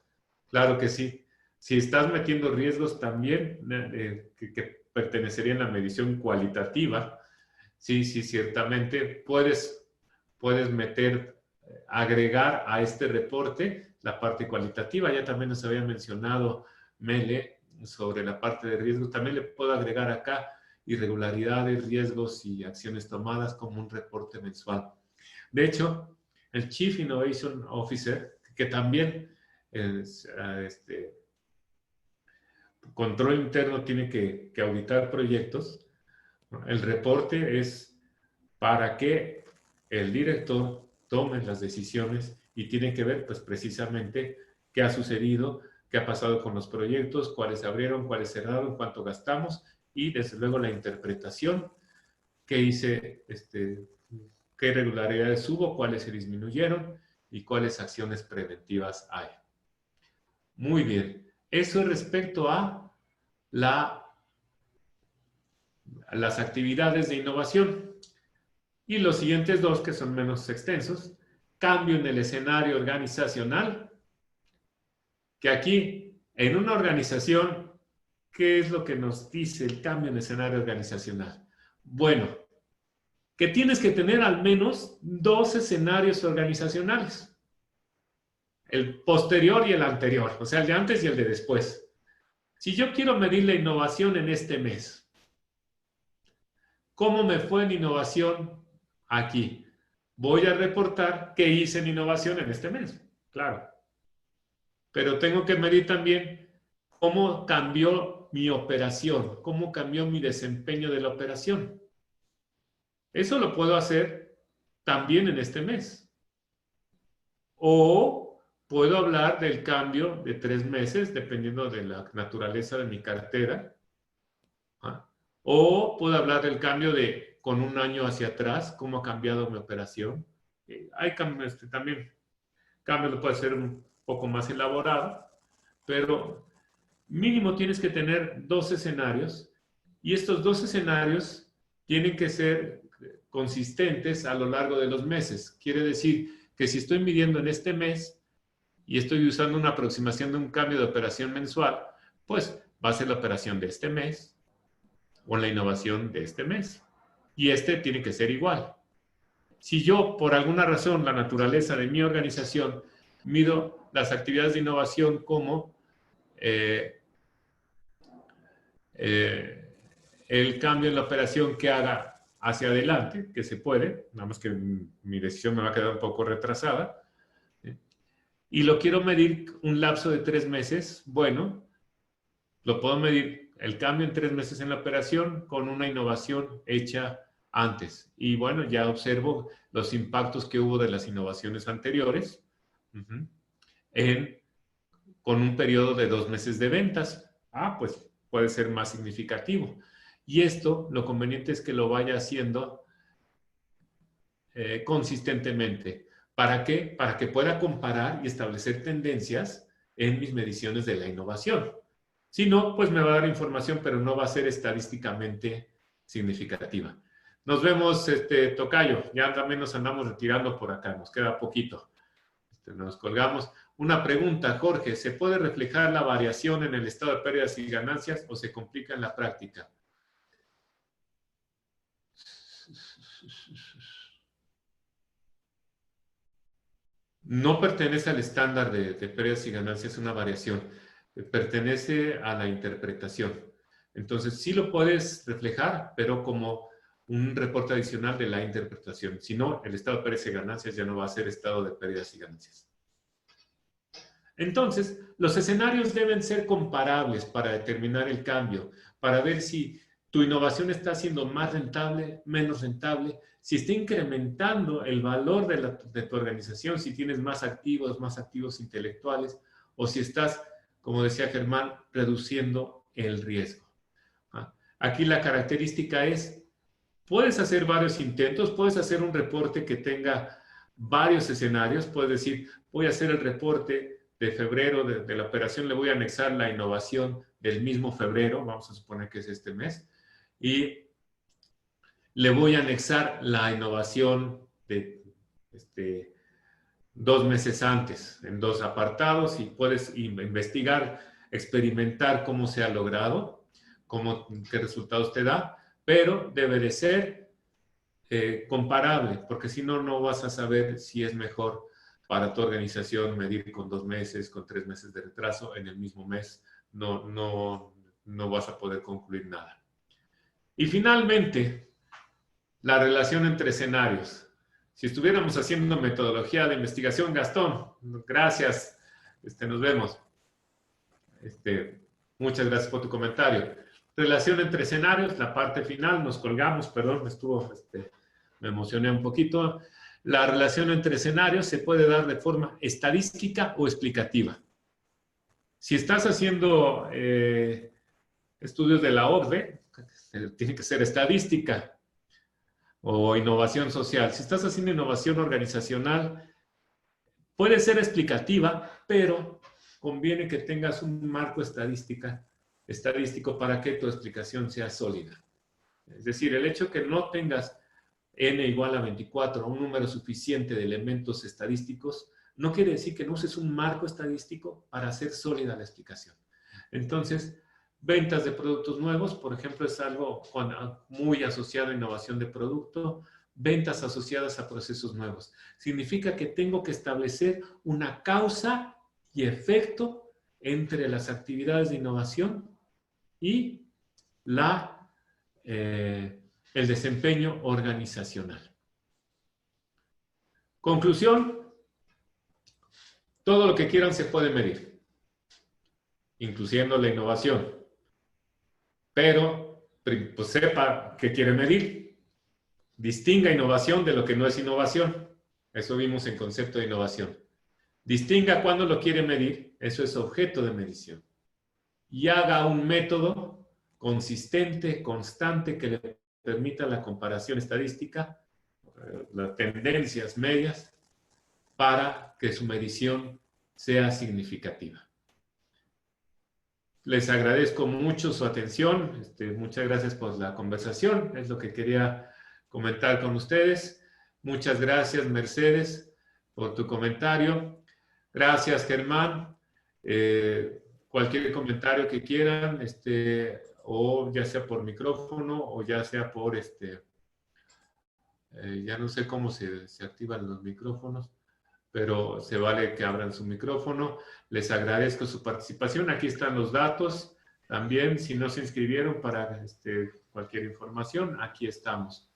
claro que sí. Si estás metiendo riesgos también que pertenecerían a la medición cualitativa, sí, sí, ciertamente puedes meter, agregar a este reporte la parte cualitativa. Ya también nos había mencionado Mele sobre la parte de riesgos. También le puedo agregar acá irregularidades, riesgos y acciones tomadas como un reporte mensual. De hecho, el Chief Innovation Officer, que también es, control interno tiene que auditar proyectos, ¿no? El reporte es para que el director tome las decisiones y tiene que ver, pues, precisamente qué ha sucedido, qué ha pasado con los proyectos, cuáles se abrieron, cuáles cerraron, cuánto gastamos y, desde luego, la interpretación, qué hice, qué irregularidades hubo, cuáles se disminuyeron y cuáles acciones preventivas hay. Muy bien. Eso es respecto a las actividades de innovación. Y los siguientes 2, que son menos extensos, cambio en el escenario organizacional, que aquí, en una organización, ¿qué es lo que nos dice el cambio en el escenario organizacional? Bueno, que tienes que tener al menos 2 escenarios organizacionales, el posterior y el anterior, o sea, el de antes y el de después. Si yo quiero medir la innovación en este mes, ¿cómo me fue en innovación aquí? Voy a reportar qué hice en innovación en este mes, claro. Pero tengo que medir también cómo cambió mi operación, cómo cambió mi desempeño de la operación. Eso lo puedo hacer también en este mes. O puedo hablar del cambio de 3 meses, dependiendo de la naturaleza de mi cartera. ¿Ah? O puedo hablar del cambio de con un año hacia atrás, cómo ha cambiado mi operación. Hay cambios, también cambio lo puede ser un poco más elaborado, pero mínimo tienes que tener 2 escenarios y estos 2 escenarios tienen que ser consistentes a lo largo de los meses. Quiere decir que si estoy midiendo en este mes y estoy usando una aproximación de un cambio de operación mensual, pues va a ser la operación de este mes o la innovación de este mes. Y tiene que ser igual. Si yo, por alguna razón, la naturaleza de mi organización, mido las actividades de innovación como el cambio en la operación que haga hacia adelante, que se puede, nada más que mi decisión me va a quedar un poco retrasada, y lo quiero medir un lapso de 3 meses, bueno, lo puedo medir el cambio en 3 meses en la operación con una innovación hecha antes. Y bueno, ya observo los impactos que hubo de las innovaciones anteriores con un periodo de 2 meses de ventas. Pues puede ser más significativo. Y esto, lo conveniente es que lo vaya haciendo consistentemente. ¿Para qué? Para que pueda comparar y establecer tendencias en mis mediciones de la innovación. Si no, pues me va a dar información, pero no va a ser estadísticamente significativa. Nos vemos, Tocayo. Ya también nos andamos retirando por acá. Nos queda poquito. Nos colgamos. Una pregunta, Jorge. ¿Se puede reflejar la variación en el estado de pérdidas y ganancias o se complica en la práctica? No pertenece al estándar de pérdidas y ganancias, una variación. Pertenece a la interpretación. Entonces, sí lo puedes reflejar, pero como un reporte adicional de la interpretación. Si no, el estado de pérdidas y ganancias ya no va a ser estado de pérdidas y ganancias. Entonces, los escenarios deben ser comparables para determinar el cambio, para ver si tu innovación está siendo más rentable, menos rentable, si está incrementando el valor de tu organización, si tienes más activos intelectuales, o si estás, como decía Germán, reduciendo el riesgo. Aquí la característica es, puedes hacer varios intentos, puedes hacer un reporte que tenga varios escenarios, puedes decir, voy a hacer el reporte de febrero de la operación, le voy a anexar la innovación del mismo febrero, vamos a suponer que es este mes, y le voy a anexar la innovación de 2 meses antes, en 2 apartados, y puedes investigar, experimentar cómo se ha logrado, qué resultados te da, pero debe de ser comparable, porque si no, no vas a saber si es mejor para tu organización medir con 2 meses, con 3 meses de retraso en el mismo mes. No vas a poder concluir nada. Y finalmente, la relación entre escenarios. Si estuviéramos haciendo metodología de investigación, Gastón, gracias, nos vemos. Muchas gracias por tu comentario. Relación entre escenarios, la parte final, nos colgamos, perdón, me emocioné un poquito. La relación entre escenarios se puede dar de forma estadística o explicativa. Si estás haciendo estudios de la OCDE, tiene que ser estadística o innovación social. Si estás haciendo innovación organizacional, puede ser explicativa, pero conviene que tengas un marco estadístico para que tu explicación sea sólida. Es decir, el hecho que no tengas n igual a 24, un número suficiente de elementos estadísticos, no quiere decir que no uses un marco estadístico para hacer sólida la explicación. Entonces, ventas de productos nuevos, por ejemplo, es algo muy asociado a innovación de producto. Ventas asociadas a procesos nuevos. Significa que tengo que establecer una causa y efecto entre las actividades de innovación y el desempeño organizacional. Conclusión, todo lo que quieran se puede medir, incluyendo la innovación. Pero, pues sepa qué quiere medir. Distinga innovación de lo que no es innovación. Eso vimos en concepto de innovación. Distinga cuándo lo quiere medir. Eso es objeto de medición. Y haga un método consistente, constante, que le permita la comparación estadística, las tendencias medias, para que su medición sea significativa. Les agradezco mucho su atención. Muchas gracias por la conversación. Es lo que quería comentar con ustedes. Muchas gracias, Mercedes, por tu comentario. Gracias, Germán. Cualquier comentario que quieran, o ya sea por micrófono o ya sea por ya no sé cómo se activan los micrófonos, pero se vale que abran su micrófono. Les agradezco su participación. Aquí están los datos. También, si no se inscribieron para cualquier información, aquí estamos.